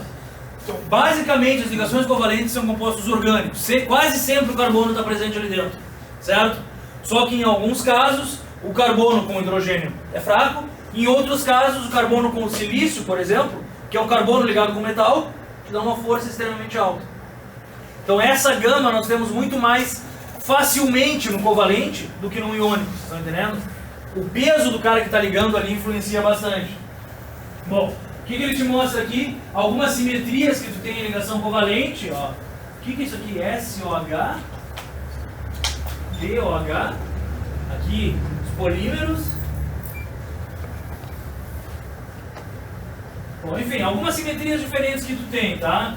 Então, basicamente, as ligações covalentes são compostos orgânicos. Quase sempre o carbono está presente ali dentro, certo? Só que em alguns casos, o carbono com hidrogênio é fraco. Em outros casos, o carbono com silício, por exemplo, que é um carbono ligado com metal, te dá uma força extremamente alta. Então essa gama nós temos muito mais facilmente no covalente do que no iônico, vocês estão entendendo? O peso do cara que está ligando ali influencia bastante. Bom, o que ele te mostra aqui? Algumas simetrias que tu tem em ligação covalente. Ó. O que é isso aqui? SOH, DOH, aqui os polímeros. Bom, enfim, algumas simetrias diferentes que tu tem, tá?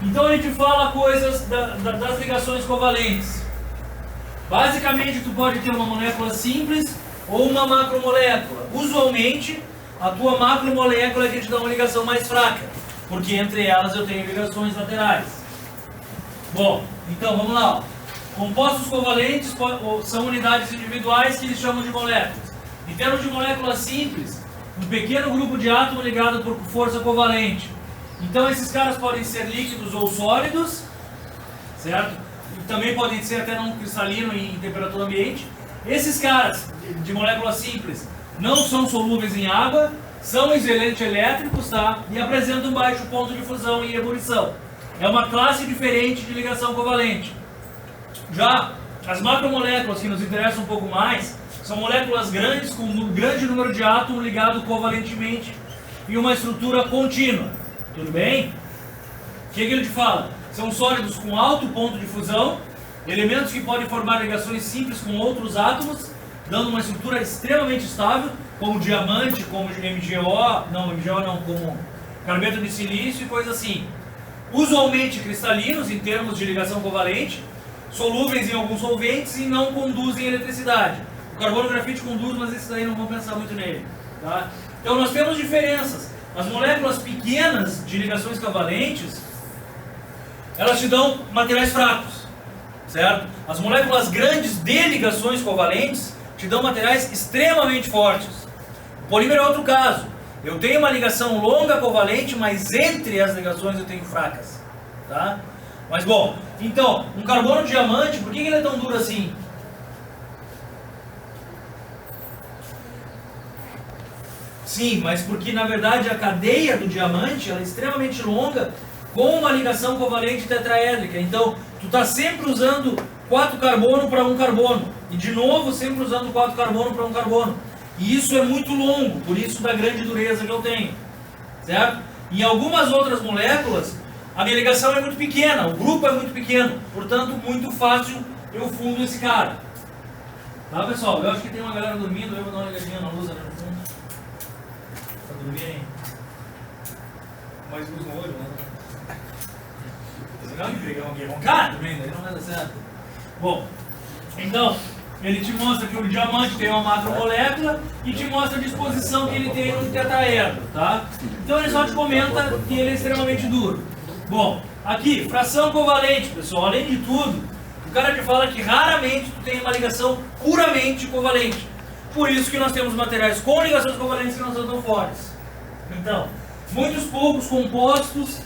Então a gente fala coisas das ligações covalentes. Basicamente tu pode ter uma molécula simples ou uma macromolécula. Usualmente a tua macromolécula é que te dá uma ligação mais fraca, porque entre elas eu tenho ligações laterais. Bom, então vamos lá. Ó. Compostos covalentes são unidades individuais que eles chamam de moléculas. Em termos de molécula simples, um pequeno grupo de átomos ligado por força covalente. Então esses caras podem ser líquidos ou sólidos, certo? E também podem ser até não cristalino em temperatura ambiente. Esses caras de molécula simples não são solúveis em água, são isolantes elétricos, tá? E apresentam baixo ponto de fusão e ebulição. É uma classe diferente de ligação covalente. Já as macromoléculas que nos interessam um pouco mais são moléculas grandes com um grande número de átomos ligados covalentemente e uma estrutura contínua. Tudo bem? O que ele te fala? São sólidos com alto ponto de fusão, elementos que podem formar ligações simples com outros átomos, dando uma estrutura extremamente estável, como diamante, como como carbeto de silício e coisa assim. Usualmente cristalinos em termos de ligação covalente, solúveis em alguns solventes e não conduzem eletricidade. O carbono grafite conduz, mas esses aí não vão pensar muito nele. Tá? Então nós temos diferenças. As moléculas pequenas de ligações covalentes, elas te dão materiais fracos, certo? As moléculas grandes de ligações covalentes te dão materiais extremamente fortes. O polímero é outro caso. Eu tenho uma ligação longa covalente, mas entre as ligações eu tenho fracas, tá? Mas bom, então, um carbono diamante, por que ele é tão duro assim? Sim, mas porque na verdade a cadeia do diamante ela é extremamente longa com uma ligação covalente tetraédrica. Então, tu está sempre usando 4 carbono para 1 carbono. E de novo, sempre usando 4 carbono para 1 carbono. E isso é muito longo, por isso da grande dureza que eu tenho. Certo? Em algumas outras moléculas, a minha ligação é muito pequena, o grupo é muito pequeno. Portanto, muito fácil eu fundo esse cara. Tá, pessoal? Eu acho que tem uma galera dormindo, eu vou dar uma ligadinha na luz ali no fundo. Pra dormirem. Mais luz no olho, né? Legal de pegar alguém roncar também, daí não vai dar certo. Bom, então, ele te mostra que o diamante tem uma macromolécula e te mostra a disposição que ele tem no tetraedro, tá? Então ele só te comenta que ele é extremamente duro. Bom, aqui, fração covalente, pessoal, além de tudo, o cara te fala que raramente tu tem uma ligação puramente covalente. Por isso que nós temos materiais com ligações covalentes que não são tão fortes. Então, muitos poucos compostos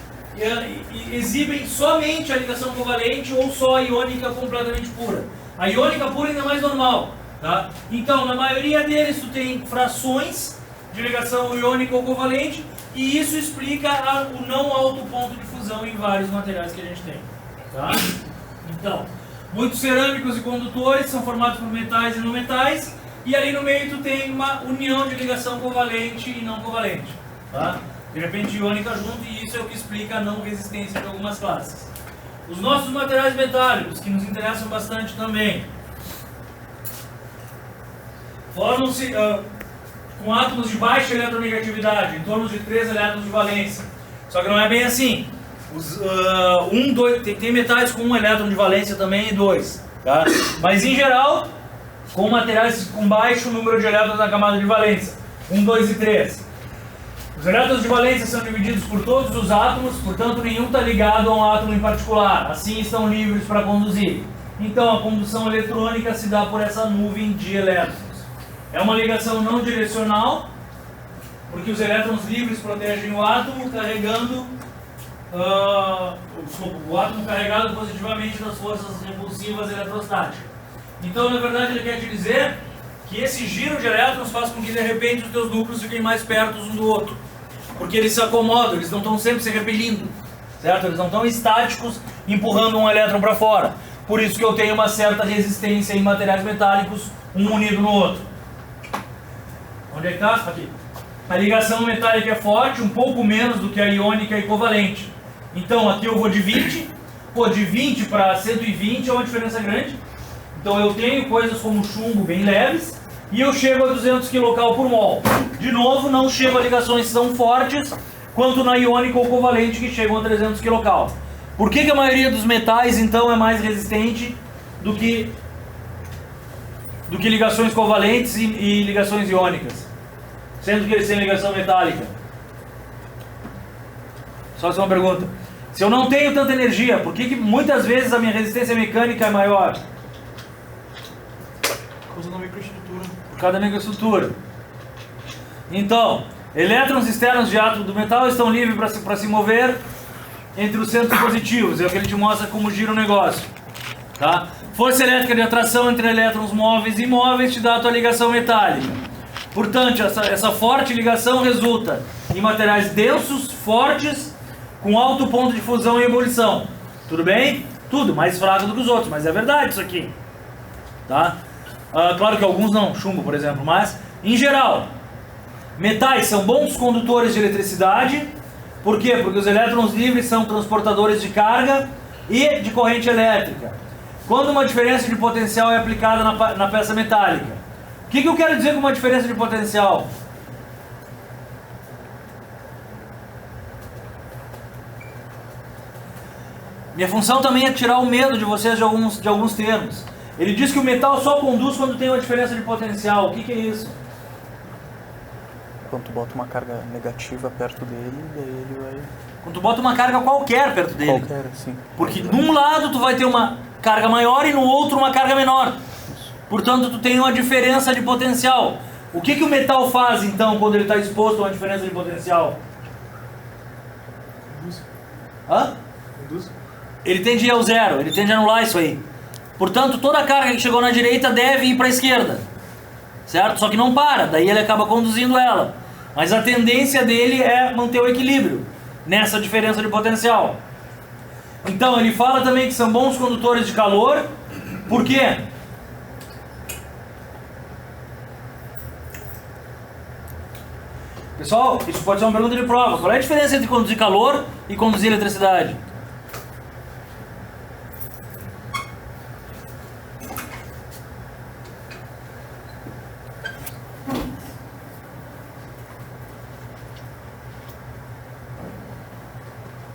exibem somente a ligação covalente ou só a iônica completamente pura. A iônica pura ainda é mais normal, tá? Então, na maioria deles tu tem frações de ligação iônica ou covalente e isso explica o não alto ponto de fusão em vários materiais que a gente tem, tá? Então, muitos cerâmicos e condutores são formados por metais e não metais e ali no meio tu tem uma união de ligação covalente e não covalente, tá? De repente iônica junto e isso é o que explica a não resistência de algumas classes. Os nossos materiais metálicos, que nos interessam bastante também. formam-se com átomos de baixa eletronegatividade, em torno de 3 elétrons de valência. Só que não é bem assim. Tem metais com 1 elétron de valência também e 2. Tá? Mas em geral, com materiais com baixo número de elétrons na camada de valência. 1, 2 e 3. Os elétrons de valência são divididos por todos os átomos, portanto nenhum está ligado a um átomo em particular. Assim estão livres para conduzir. Então a condução eletrônica se dá por essa nuvem de elétrons. É uma ligação não direcional, porque os elétrons livres protegem o átomo carregando o átomo carregado positivamente das forças repulsivas eletrostáticas. Então, na verdade, ele quer te dizer que esse giro de elétrons faz com que, de repente, os teus núcleos fiquem mais perto um do outro. Porque eles se acomodam, eles não estão sempre se repelindo, certo? Eles não estão estáticos empurrando um elétron para fora. Por isso que eu tenho uma certa resistência em materiais metálicos, um unido no outro. Onde é que está? Aqui. A ligação metálica é forte, um pouco menos do que a iônica e covalente. Então aqui eu vou de 20, de 20 para 120 é uma diferença grande. Então eu tenho coisas como chumbo bem leves e eu chego a 200 kcal por mol. De novo, não chego a ligações tão fortes quanto na iônica ou covalente que chegam a 300 kcal. Por que a maioria dos metais então é mais resistente do que ligações covalentes e ligações iônicas? Sendo que eles têm ligação metálica. Só essa é uma pergunta. Se eu não tenho tanta energia, por que muitas vezes a minha resistência mecânica é maior? Por causa da microestrutura. Por causa da microestrutura. Então, elétrons externos de átomo do metal estão livres para se mover entre os centros positivos. É o que ele te mostra como gira o negócio. Tá? Força elétrica de atração entre elétrons móveis e imóveis te dá a tua ligação metálica. Portanto, essa forte ligação resulta em materiais densos, fortes, com alto ponto de fusão e ebulição. Tudo bem? Tudo, mais fraco do que os outros, mas é verdade isso aqui. Tá? Claro que alguns não, chumbo por exemplo, mas em geral, metais são bons condutores de eletricidade. Por quê? Porque os elétrons livres são transportadores de carga e de corrente elétrica. Quando uma diferença de potencial é aplicada na peça metálica. O que eu quero dizer com uma diferença de potencial? Minha função também é tirar o medo de vocês de alguns termos. Ele diz que o metal só conduz quando tem uma diferença de potencial. O que é isso? Quando tu bota uma carga negativa perto dele, daí ele vai... Quando tu bota uma carga qualquer perto dele. Qualquer, sim. Porque num lado tu vai ter uma carga maior e no outro uma carga menor. Portanto, tu tem uma diferença de potencial. O que o metal faz, então, quando ele está exposto a uma diferença de potencial? Hã? Ele tende a ir ao zero, ele tende a anular isso aí. Portanto, toda a carga que chegou na direita deve ir para a esquerda. Certo? Só que não para, daí ele acaba conduzindo ela. Mas a tendência dele é manter o equilíbrio nessa diferença de potencial. Então, ele fala também que são bons condutores de calor. Por quê? Pessoal, isso pode ser uma pergunta de prova. Qual é a diferença entre conduzir calor e conduzir eletricidade?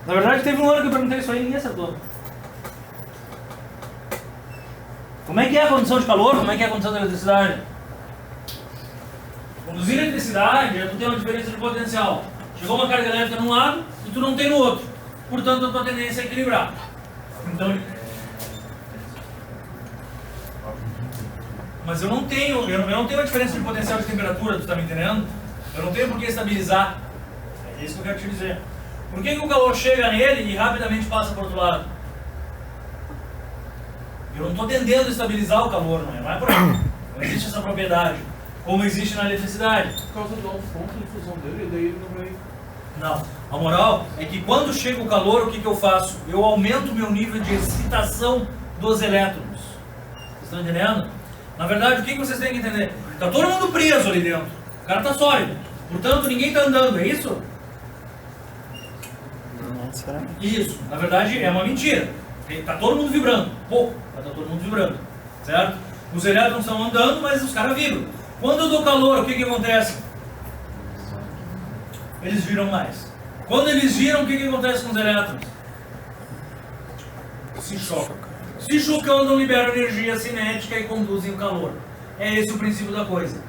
Na verdade, teve um ano que eu perguntei isso aí e ninguém acertou. Como é que é a condução de calor? Como é que é a condução da eletricidade? Conduzir eletricidade é tu ter uma diferença de potencial. Chegou uma carga elétrica num lado e tu não tem no outro. Portanto, a tua tendência é equilibrar. Então, mas eu não tenho uma diferença de potencial de temperatura, tu está me entendendo? Eu não tenho por que estabilizar. É isso que eu quero te dizer. Por que o calor chega nele e rapidamente passa para o outro lado? Eu não estou tendendo a estabilizar o calor, não é por aí. Não existe essa propriedade, como existe na eletricidade. Por causa do alto ponto de fusão dele, e daí ele não vai... Não. A moral é que quando chega o calor, o que eu faço? Eu aumento o meu nível de excitação dos elétrons. Vocês estão entendendo? Na verdade, o que vocês têm que entender? Está todo mundo preso ali dentro. O cara está sólido. Portanto, ninguém está andando, é isso? Não necessariamente. Isso, na verdade é uma mentira. Está todo mundo vibrando, pouco, mas está todo mundo vibrando, certo? Os elétrons estão andando, mas os caras vibram. Quando eu dou calor, o que acontece? Eles giram mais. Quando eles giram, o que acontece com os elétrons? Se chocam. Se chocando, liberam energia cinética e conduzem o calor. É esse o princípio da coisa.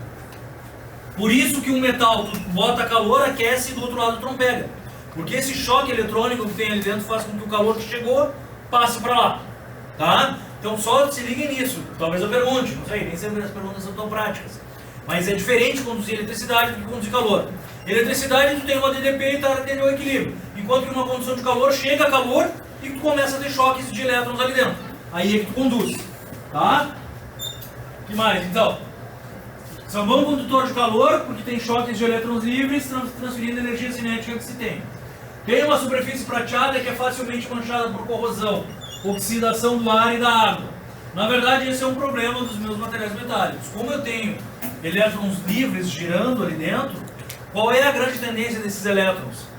Por isso que um metal, tu bota calor, aquece e do outro lado tu não pega. Porque esse choque eletrônico que tem ali dentro faz com que o calor que chegou passe para lá. Tá? Então só se liguem nisso. Talvez eu pergunte, não sei, nem sempre as perguntas são tão práticas. Mas é diferente conduzir eletricidade do que conduzir calor. Eletricidade, tu tem uma DDP e está tendo o equilíbrio. Enquanto que numa condução de calor, chega calor e tu começa a ter choques de elétrons ali dentro. Aí é que tu conduz. Tá? O que mais, então? São bom condutor de calor porque tem choques de elétrons livres transferindo a energia cinética que se tem. Tem uma superfície prateada que é facilmente manchada por corrosão, oxidação do ar e da água. Na verdade, esse é um problema dos meus materiais metálicos. Como eu tenho elétrons livres girando ali dentro, qual é a grande tendência desses elétrons?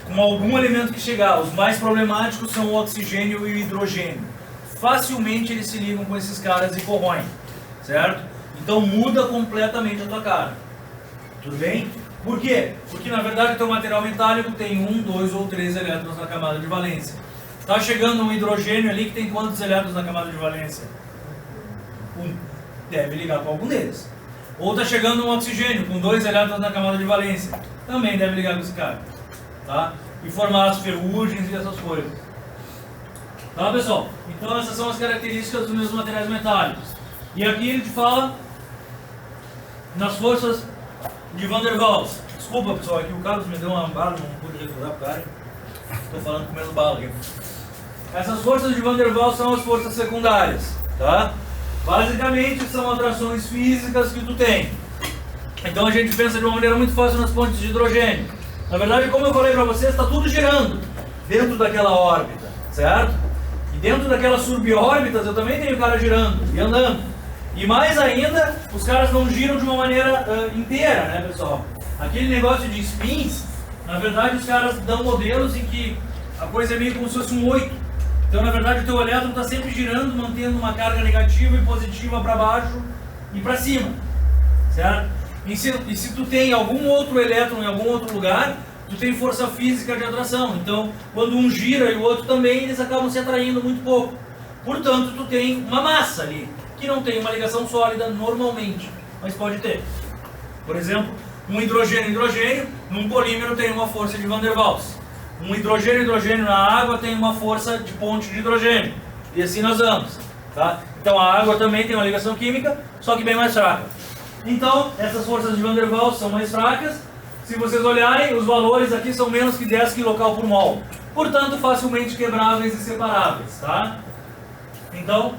Com algum elemento que chegar. Os mais problemáticos são o oxigênio e o hidrogênio. Facilmente eles se ligam com esses caras e corroem, certo? Então muda completamente a tua cara. Tudo bem? Por quê? Porque na verdade o teu material metálico tem 1, 2 ou 3 elétrons na camada de valência. Está chegando um hidrogênio ali que tem quantos elétrons na camada de valência? 1. Deve ligar com algum deles. Ou está chegando um oxigênio com 2 elétrons na camada de valência. Também deve ligar com esse cara. Tá? E formar as ferrugens e essas coisas. Tá, pessoal? Então essas são as características dos meus materiais metálicos. E aqui ele te fala nas forças de Van der Waals. Desculpa, pessoal, aqui o Carlos me deu uma bala, não pude recordar pro cara. Estou falando comendo bala aqui. Essas forças de Van der Waals são as forças secundárias, tá? Basicamente são atrações físicas que tu tem. Então a gente pensa de uma maneira muito fácil nas pontes de hidrogênio. Na verdade, como eu falei para vocês, está tudo girando dentro daquela órbita, certo? E dentro daquelas subórbitas eu também tenho cara girando e andando. E mais ainda, os caras não giram de uma maneira inteira, né, pessoal? Aquele negócio de spins, na verdade os caras dão modelos em que a coisa é meio como se fosse um 8. Então, na verdade, o teu elétron está sempre girando, mantendo uma carga negativa e positiva para baixo e para cima, certo? E se tu tem algum outro elétron em algum outro lugar, tu tem força física de atração. Então, quando um gira e o outro também, eles acabam se atraindo muito pouco. Portanto, tu tem uma massa ali, que não tem uma ligação sólida normalmente, mas pode ter. Por exemplo, um hidrogênio-hidrogênio, num polímero tem uma força de Van der Waals. Um hidrogênio-hidrogênio na água tem uma força de ponte de hidrogênio. E assim nós vamos. Tá? Então a água também tem uma ligação química, só que bem mais fraca. Então, essas forças de Van der Waals são mais fracas. Se vocês olharem, os valores aqui são menos que 10 kcal por mol. Portanto, facilmente quebráveis e separáveis. Tá? Então,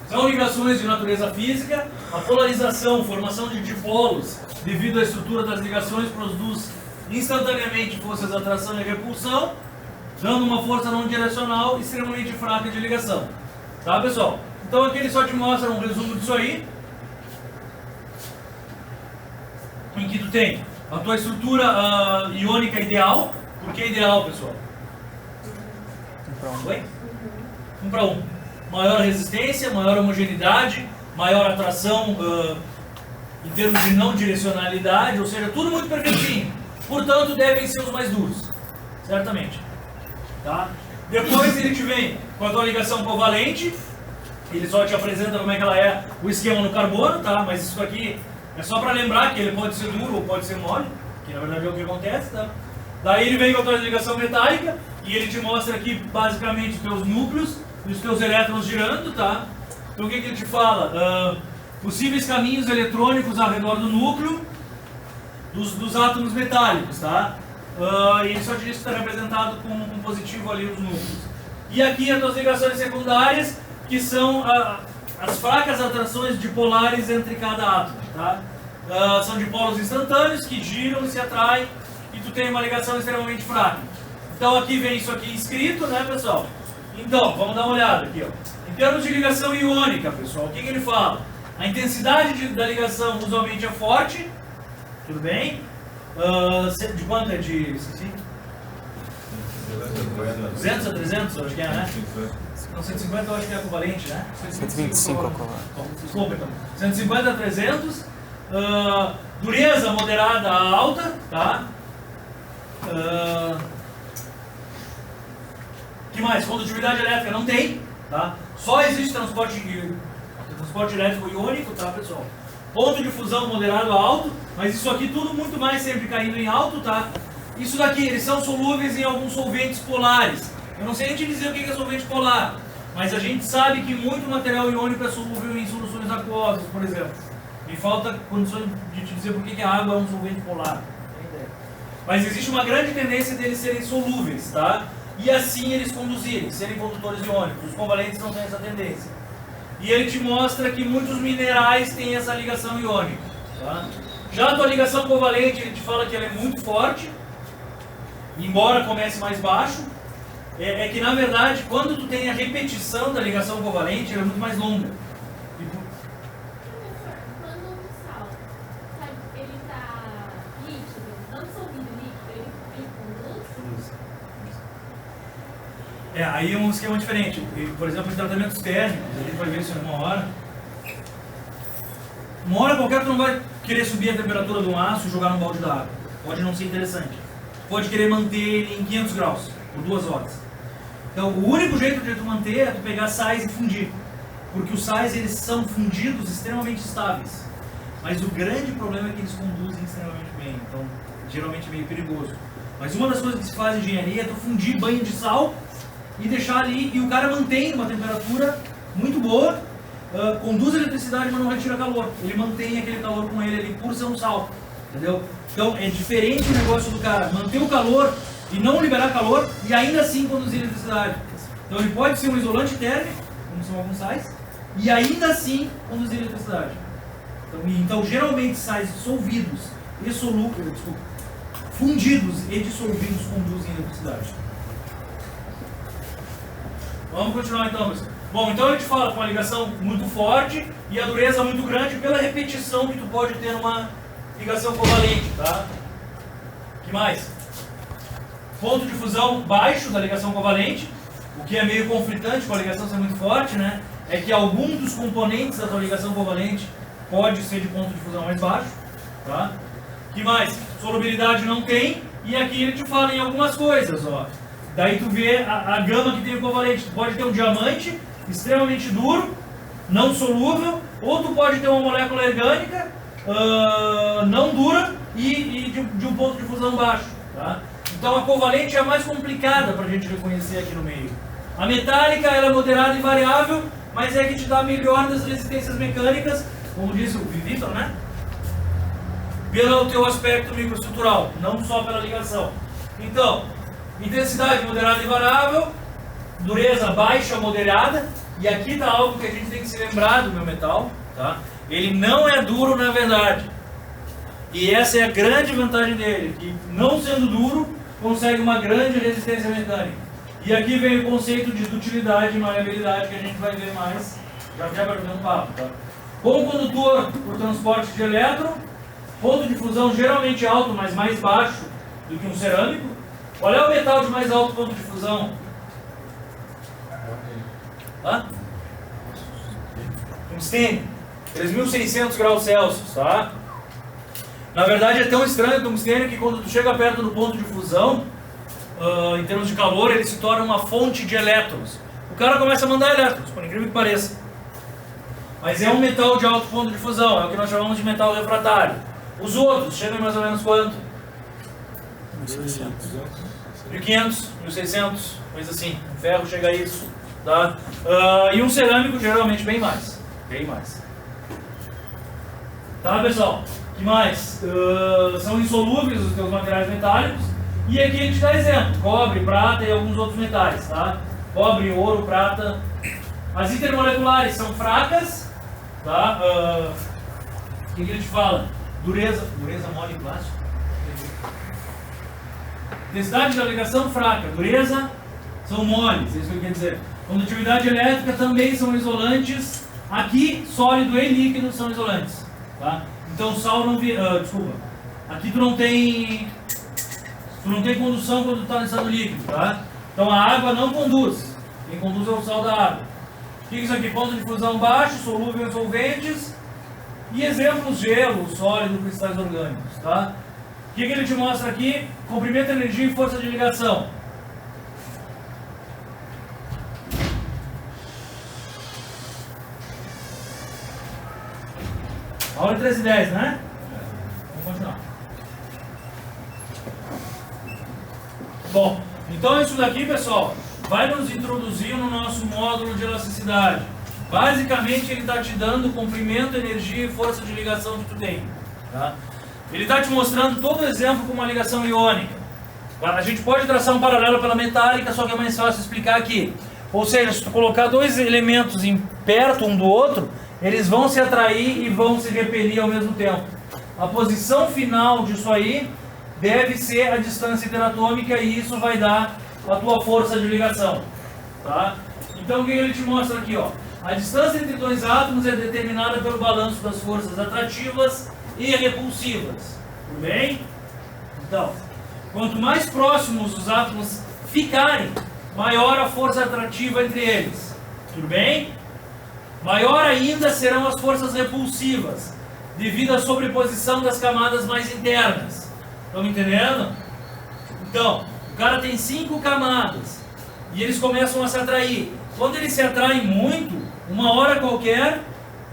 são ligações de natureza física. A polarização, formação de dipolos, devido à estrutura das ligações, produz instantaneamente forças de atração e repulsão, dando uma força não direcional extremamente fraca de ligação. Tá, pessoal? Então aqui ele só te mostra um resumo disso aí, em que tu tem a tua estrutura iônica ideal. Por que ideal, pessoal? 1 para 1. Oi? 1 para 1. Maior resistência, maior homogeneidade, maior atração em termos de não direcionalidade, ou seja, tudo muito perfeitinho. Portanto, devem ser os mais duros, certamente. Tá? Depois ele te vem com a tua ligação covalente, ele só te apresenta como é que ela é, o esquema no carbono, tá? Mas isso aqui é só para lembrar que ele pode ser duro ou pode ser mole, que na verdade é o que acontece, tá? Daí ele vem com a tua ligação metálica e ele te mostra aqui basicamente os teus núcleos e os teus elétrons girando, tá? Então o que ele te fala? Possíveis caminhos eletrônicos ao redor do núcleo dos átomos metálicos, tá? E ele só te diz que está representado com um positivo ali nos núcleos. E aqui as tuas ligações secundárias, que são as fracas atrações dipolares entre cada átomo, tá? São dipolos instantâneos que giram e se atraem e tu tem uma ligação extremamente fraca. Então aqui vem isso aqui escrito, né, pessoal? Então, vamos dar uma olhada aqui, ó. Em termos de ligação iônica, pessoal, o que ele fala? A intensidade da ligação usualmente é forte, tudo bem? De quanto é de... 200 a 300, eu acho que é, né? Não, 150 eu acho que é covalente, né? 125 covalente. Desculpa, então. 150 a 300. Dureza moderada a alta, tá? Que mais? Condutividade elétrica não tem, tá? Só existe transporte elétrico iônico, tá, pessoal? Ponto de fusão moderado a alto, mas isso aqui tudo muito mais sempre caindo em alto, tá? Isso daqui, eles são solúveis em alguns solventes polares. Eu não sei nem te dizer o que é solvente polar, mas a gente sabe que muito material iônico é solúvel em soluções aquosas, por exemplo. Me falta condições de te dizer por que a água é um solvente polar. Mas existe uma grande tendência deles serem solúveis, tá? E assim eles conduzirem, serem condutores iônicos. Os covalentes não têm essa tendência. E ele te mostra que muitos minerais têm essa ligação iônica, tá? Já a tua ligação covalente, ele te fala que ela é muito forte, embora comece mais baixo. É que na verdade, quando tu tem a repetição da ligação covalente, ela é muito mais longa. Professor, quando o sal, ele está líquido, não dissolvido líquido, ele conduz? Aí é um esquema diferente. Por exemplo, em tratamentos térmicos, a gente vai ver isso em uma hora. Uma hora qualquer tu não vai querer subir a temperatura do aço e jogar num balde d'água. Pode não ser interessante. Pode querer manter ele em 500 graus por 2 horas. Então, o único jeito de tu manter é tu pegar sais e fundir. Porque os sais, eles são fundidos extremamente estáveis. Mas o grande problema é que eles conduzem extremamente bem. Então, geralmente é meio perigoso. Mas uma das coisas que se faz em engenharia é tu fundir banho de sal e deixar ali, e o cara mantém uma temperatura muito boa, conduz a eletricidade, mas não retira calor. Ele mantém aquele calor com ele ali por ser um sal. Entendeu? Então, é diferente o negócio do cara manter o calor e não liberar calor e ainda assim conduzir eletricidade. Então ele pode ser um isolante térmico, como são alguns sais, e ainda assim conduzir eletricidade. Então geralmente sais dissolvidos e fundidos e dissolvidos conduzem eletricidade. Vamos continuar então, pessoal. Bom, então ele te fala com uma ligação muito forte e a dureza muito grande pela repetição que tu pode ter numa ligação covalente, tá? O que mais? Ponto de fusão baixo da ligação covalente, o que é meio conflitante com a ligação ser muito forte, né? É que algum dos componentes da tua ligação covalente pode ser de ponto de fusão mais baixo, tá? O que mais? Solubilidade não tem, e aqui ele te fala em algumas coisas, ó. Daí tu vê a gama que tem o covalente. Tu pode ter um diamante extremamente duro, não solúvel, ou tu pode ter uma molécula orgânica não dura e de um ponto de fusão baixo, tá? Então a covalente é a mais complicada para a gente reconhecer aqui no meio. A metálica ela é moderada e variável, mas é que te dá a melhor das resistências mecânicas, como diz o Vitor, né? Pelo teu aspecto microestrutural, não só pela ligação. Então, intensidade moderada e variável, dureza baixa moderada, e aqui está algo que a gente tem que se lembrar do meu metal, tá? Ele não é duro na verdade. E essa é a grande vantagem dele, que não sendo duro, consegue uma grande resistência mecânica. E aqui vem o conceito de dutilidade e maleabilidade que a gente vai ver mais, já para ver um papo, tá? Como condutor por transporte de elétron, ponto de fusão geralmente alto, mas mais baixo do que um cerâmico. Qual é o metal de mais alto ponto de fusão? Tungstênio, 3.600 graus Celsius, tá? Na verdade é tão estranho o tungstênio que quando tu chega perto do ponto de fusão, em termos de calor, ele se torna uma fonte de elétrons. O cara começa a mandar elétrons, por incrível que pareça. Mas é um metal de alto ponto de fusão, é o que nós chamamos de metal refratário. Os outros chegam mais ou menos quanto? 1.600. 1.500, 1.600, coisa assim. O ferro chega a isso, tá? E um cerâmico geralmente bem mais. Bem mais. Tá, pessoal? O que mais? São insolúveis os teus materiais metálicos. E aqui a gente dá exemplo: cobre, prata e alguns outros metais, tá? Cobre, ouro, prata. As intermoleculares são fracas, tá? O que ele te fala? Dureza mole e plástico. Densidade da ligação fraca, dureza são moles, é isso que eu quero dizer. Condutividade elétrica também são isolantes. Aqui, sólido e líquido são isolantes, tá? Então sal não vira, desculpa. Aqui tu não tem Tu não tem condução quando tu está no estado líquido, tá? Então a água não conduz. Quem conduz é o sal da água. O que é isso aqui? Ponto de fusão baixo, solúvel em solventes. E exemplos: gelo, sólido, cristais orgânicos, tá? O que ele te mostra aqui? Comprimento, energia e força de ligação. Aula 13 e 10, né? Vamos continuar. Bom, então isso daqui, pessoal, vai nos introduzir no nosso módulo de elasticidade. Basicamente, ele está te dando comprimento, energia e força de ligação que tu tem. Tá? Ele está te mostrando todo o exemplo com uma ligação iônica. A gente pode traçar um paralelo pela metálica, só que é mais fácil explicar aqui. Ou seja, se tu colocar dois elementos perto um do outro, eles vão se atrair e vão se repelir ao mesmo tempo. A posição final disso aí deve ser a distância interatômica e isso vai dar a tua força de ligação. Tá? Então o que ele te mostra aqui? Ó? A distância entre dois átomos é determinada pelo balanço das forças atrativas e repulsivas. Tudo bem? Então, quanto mais próximos os átomos ficarem, maior a força atrativa entre eles. Tudo bem? Maior ainda serão as forças repulsivas, devido à sobreposição das camadas mais internas. Estão me entendendo? Então, o cara tem 5 camadas e eles começam a se atrair. Quando eles se atraem muito, uma hora qualquer,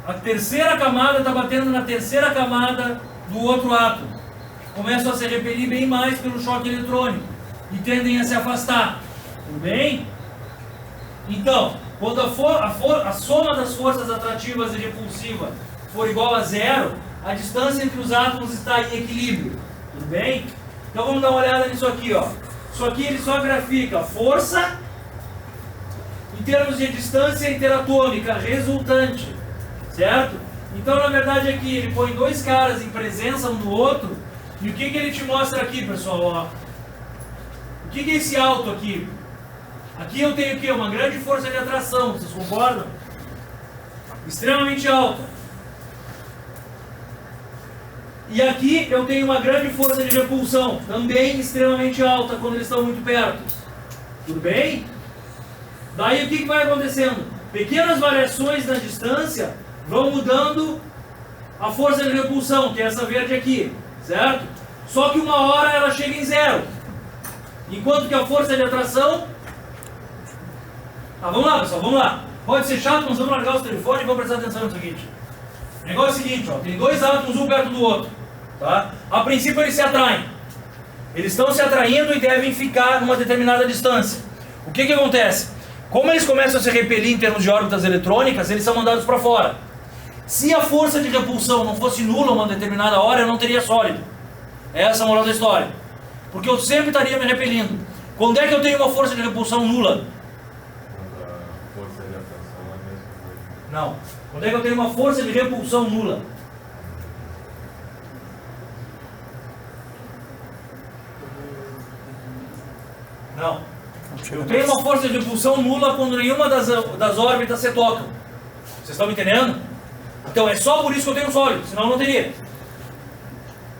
a terceira camada está batendo na terceira camada do outro átomo. Começam a se repelir bem mais pelo choque eletrônico e tendem a se afastar. Tudo bem? Então, quando a soma das forças atrativas e repulsivas for igual a 0, a distância entre os átomos está em equilíbrio. Tudo bem? Então vamos dar uma olhada nisso aqui, ó. Isso aqui ele só grafica força em termos de distância interatômica resultante, certo? Então na verdade aqui ele põe dois caras em presença um do outro. E o que ele te mostra aqui, pessoal? Ó? O que é esse alto aqui? Aqui eu tenho o quê? Uma grande força de atração, vocês concordam? Extremamente alta. E aqui eu tenho uma grande força de repulsão, também extremamente alta quando eles estão muito perto. Tudo bem? Daí o que vai acontecendo? Pequenas variações na distância vão mudando a força de repulsão, que é essa verde aqui, certo? Só que uma hora ela chega em 0. Enquanto que a força de atração... vamos lá, pessoal, vamos lá. Pode ser chato, mas vamos largar os telefones e vamos prestar atenção no seguinte. O negócio é o seguinte, ó, tem dois átomos um perto do outro. Tá? A princípio eles se atraem. Eles estão se atraindo e devem ficar numa determinada distância. O que acontece? Como eles começam a se repelir em termos de órbitas eletrônicas, eles são mandados para fora. Se a força de repulsão não fosse nula uma determinada hora, eu não teria sólido. Essa é a moral da história. Porque eu sempre estaria me repelindo. Quando é que eu tenho uma força de repulsão nula? Força de atração é a mesma coisa. Não. Quando é que eu tenho uma força de repulsão nula? Não. Eu tenho uma força de repulsão nula quando nenhuma das órbitas se tocam. Vocês estão me entendendo? Então é só por isso que eu tenho sólido, senão eu não teria.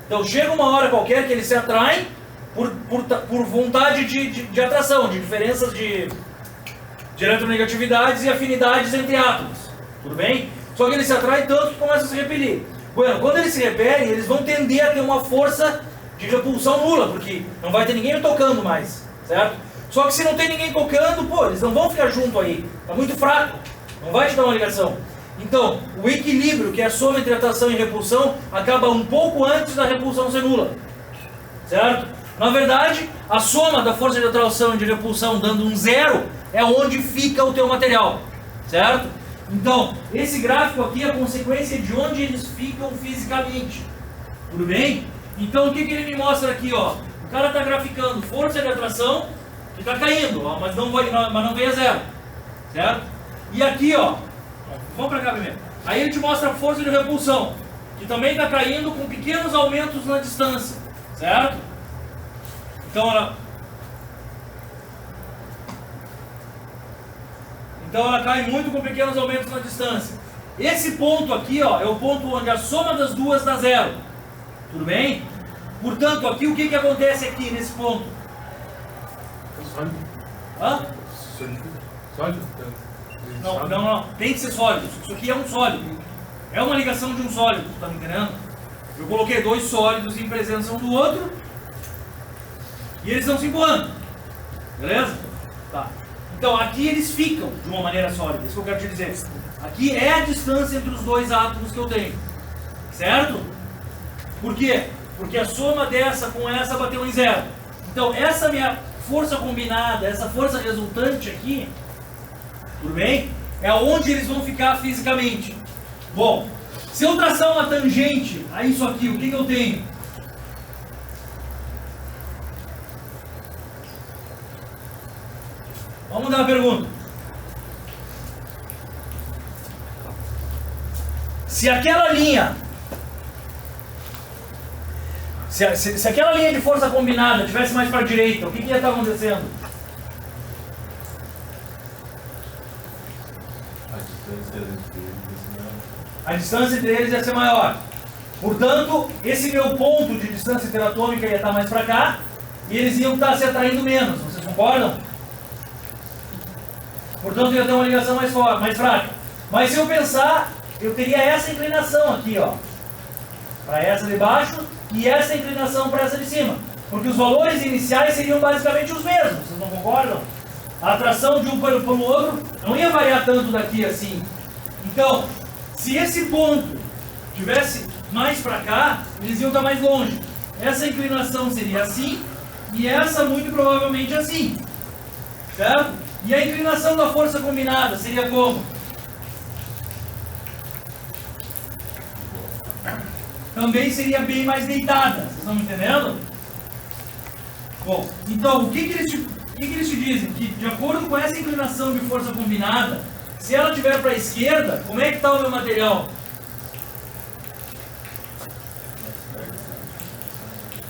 Então chega uma hora qualquer que eles se atraem por vontade de atração, de diferenças de eletronegatividades e afinidades entre átomos. Tudo bem? Só que eles se atraem tanto que começam a se repelir. Bueno, quando eles se repelem, eles vão tender a ter uma força de repulsão nula, porque não vai ter ninguém tocando mais, certo? Só que se não tem ninguém tocando, pô, eles não vão ficar junto aí. Tá muito fraco, não vai te dar uma ligação. Então, o equilíbrio, que é a soma entre atração e repulsão, acaba um pouco antes da repulsão ser nula, certo? Na verdade, a soma da força de atração e de repulsão dando um 0 é onde fica o teu material, certo? Então, esse gráfico aqui é a consequência de onde eles ficam fisicamente, tudo bem? Então, o que ele me mostra aqui, ó? O cara está graficando força de atração, que está caindo, ó, mas não vem a 0, certo? E aqui, ó, vamos para cá primeiro. Aí ele te mostra a força de repulsão, que também está caindo com pequenos aumentos na distância, certo? Então ela cai muito com pequenos aumentos na distância. Esse ponto aqui, ó, é o ponto onde a soma das duas dá 0. Tudo bem? Portanto, aqui o que acontece aqui nesse ponto? Sólido. Hã? Sólido. Não. Tem que ser sólido. Isso aqui é um sólido. É uma ligação de um sólido, tá me entendendo? Eu coloquei dois sólidos em presença um do outro e eles estão se empurrando. Beleza? Tá. Então aqui eles ficam de uma maneira sólida. Isso que eu quero te dizer. Aqui é a distância entre os dois átomos que eu tenho. Certo? Por quê? Porque a soma dessa com essa bateu em zero. Então essa minha força combinada, essa força resultante aqui, tudo bem? É onde eles vão ficar fisicamente. Bom, se eu traçar uma tangente a isso aqui, o que eu tenho? Vamos mudar a pergunta. Se aquela linha, se aquela linha de força combinada tivesse mais para a direita, o que ia estar acontecendo? A distância entre eles ia ser maior. Portanto, esse meu ponto de distância interatômica ia estar mais para cá e eles iam estar se atraindo menos. Vocês concordam? Portanto, ia ter uma ligação mais forte, mais fraca. Mas se eu pensar, eu teria essa inclinação aqui, ó, para essa de baixo e essa inclinação para essa de cima. Porque os valores iniciais seriam basicamente os mesmos. Vocês não concordam? A atração de um para o outro não ia variar tanto daqui assim. Então, se esse ponto tivesse mais para cá, eles iam estar mais longe. Essa inclinação seria assim e essa muito provavelmente assim. Certo? E a inclinação da força combinada seria como? Também seria bem mais deitada. Vocês estão me entendendo? Bom, então o que eles te dizem? Que de acordo com essa inclinação de força combinada, se ela estiver para a esquerda, como é que está o meu material?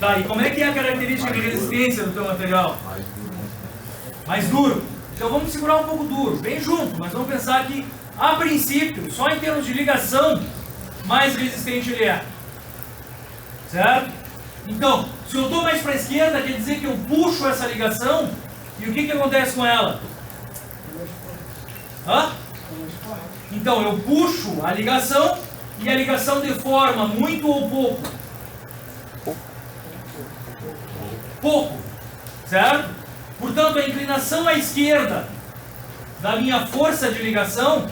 Tá, e como é que é a característica de resistência do teu material? Mais duro. Então vamos segurar um pouco duro, bem junto, mas vamos pensar que, a princípio, só em termos de ligação, mais resistente ele é. Certo? Então, se eu estou mais para a esquerda, quer dizer que eu puxo essa ligação, e o que acontece com ela? Hã? Então, eu puxo a ligação, e a ligação deforma muito ou pouco? Pouco. Certo? Portanto, a inclinação à esquerda da minha força de ligação,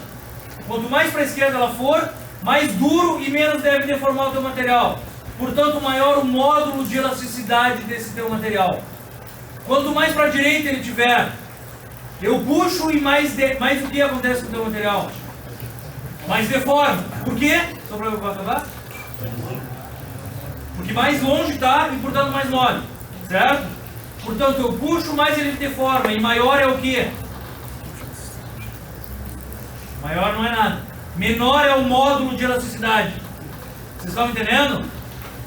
quanto mais para a esquerda ela for, mais duro e menos deve deformar o teu material. Portanto, maior o módulo de elasticidade desse teu material. Quanto mais para a direita ele tiver, eu puxo e mais o que acontece com o teu material? Mais deforma. Por quê? Só para eu acabar? Porque mais longe está e, portanto, mais mole. Certo? Portanto, eu puxo, mais ele deforma. E maior é o quê? Maior não é nada. Menor é o módulo de elasticidade. Vocês estão entendendo?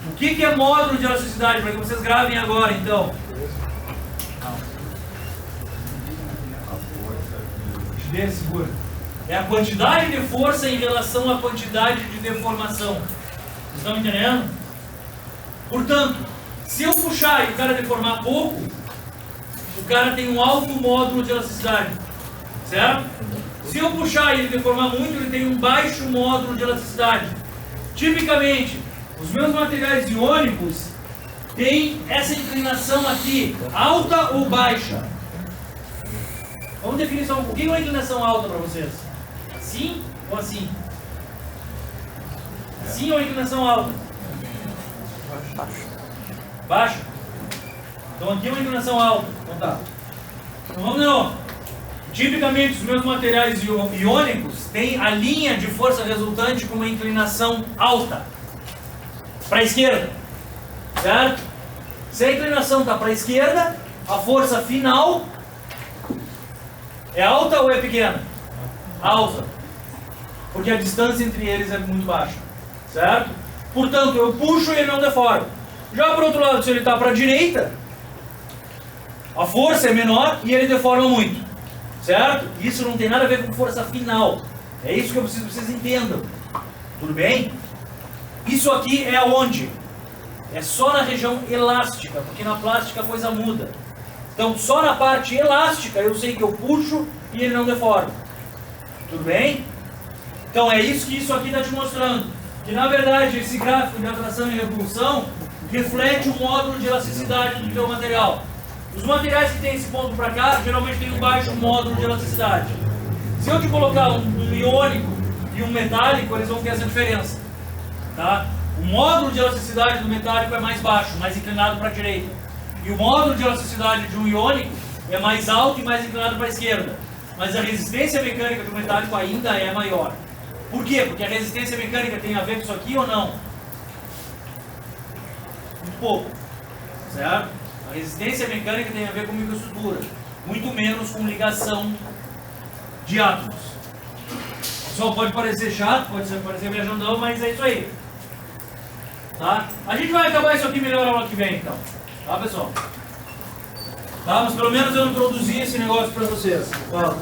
O que é módulo de elasticidade? Para que vocês gravem agora, então. Segura. É a quantidade de força em relação à quantidade de deformação. Vocês estão entendendo? Portanto, se eu puxar e o cara deformar pouco, o cara tem um alto módulo de elasticidade. Certo? Se eu puxar e ele deformar muito, ele tem um baixo módulo de elasticidade. Tipicamente, os meus materiais iônicos têm essa inclinação aqui, alta ou baixa? Vamos definir só o que é uma inclinação alta para vocês? Assim ou assim? Assim ou inclinação alta? Baixa? Então aqui é uma inclinação alta. Então tá. Então vamos de novo. Tipicamente os meus materiais iônicos têm a linha de força resultante com uma inclinação alta. Para a esquerda. Certo? Se a inclinação está para a esquerda, a força final é alta ou é pequena? Alta. Porque a distância entre eles é muito baixa. Certo? Portanto, eu puxo e ele não deforma. Já por outro lado, se ele está para a direita, a força é menor e ele deforma muito. Certo? Isso não tem nada a ver com força final. É isso que eu preciso que vocês entendam. Tudo bem? Isso aqui é aonde? É só na região elástica, porque na plástica a coisa muda. Então, só na parte elástica eu sei que eu puxo e ele não deforma. Tudo bem? Então, é isso que isso aqui está te mostrando. Que, na verdade, esse gráfico de atração e repulsão reflete o módulo de elasticidade do teu material. Os materiais que tem esse ponto para cá, geralmente tem um baixo módulo de elasticidade. Se eu te colocar um iônico e um metálico, eles vão ter essa diferença. Tá? O módulo de elasticidade do metálico é mais baixo, mais inclinado para a direita. E o módulo de elasticidade de um iônico é mais alto e mais inclinado para a esquerda. Mas a resistência mecânica do metálico ainda é maior. Por quê? Porque a resistência mecânica tem a ver com isso aqui ou não? Muito pouco. Certo? A resistência mecânica tem a ver com microestrutura. Muito menos com ligação de átomos. Só pode parecer chato, pode parecer viajandão, mas é isso aí. Tá? A gente vai acabar isso aqui melhor aula que vem, então. Tá, pessoal? Tá? Mas pelo menos eu introduzi esse negócio para vocês. Tá?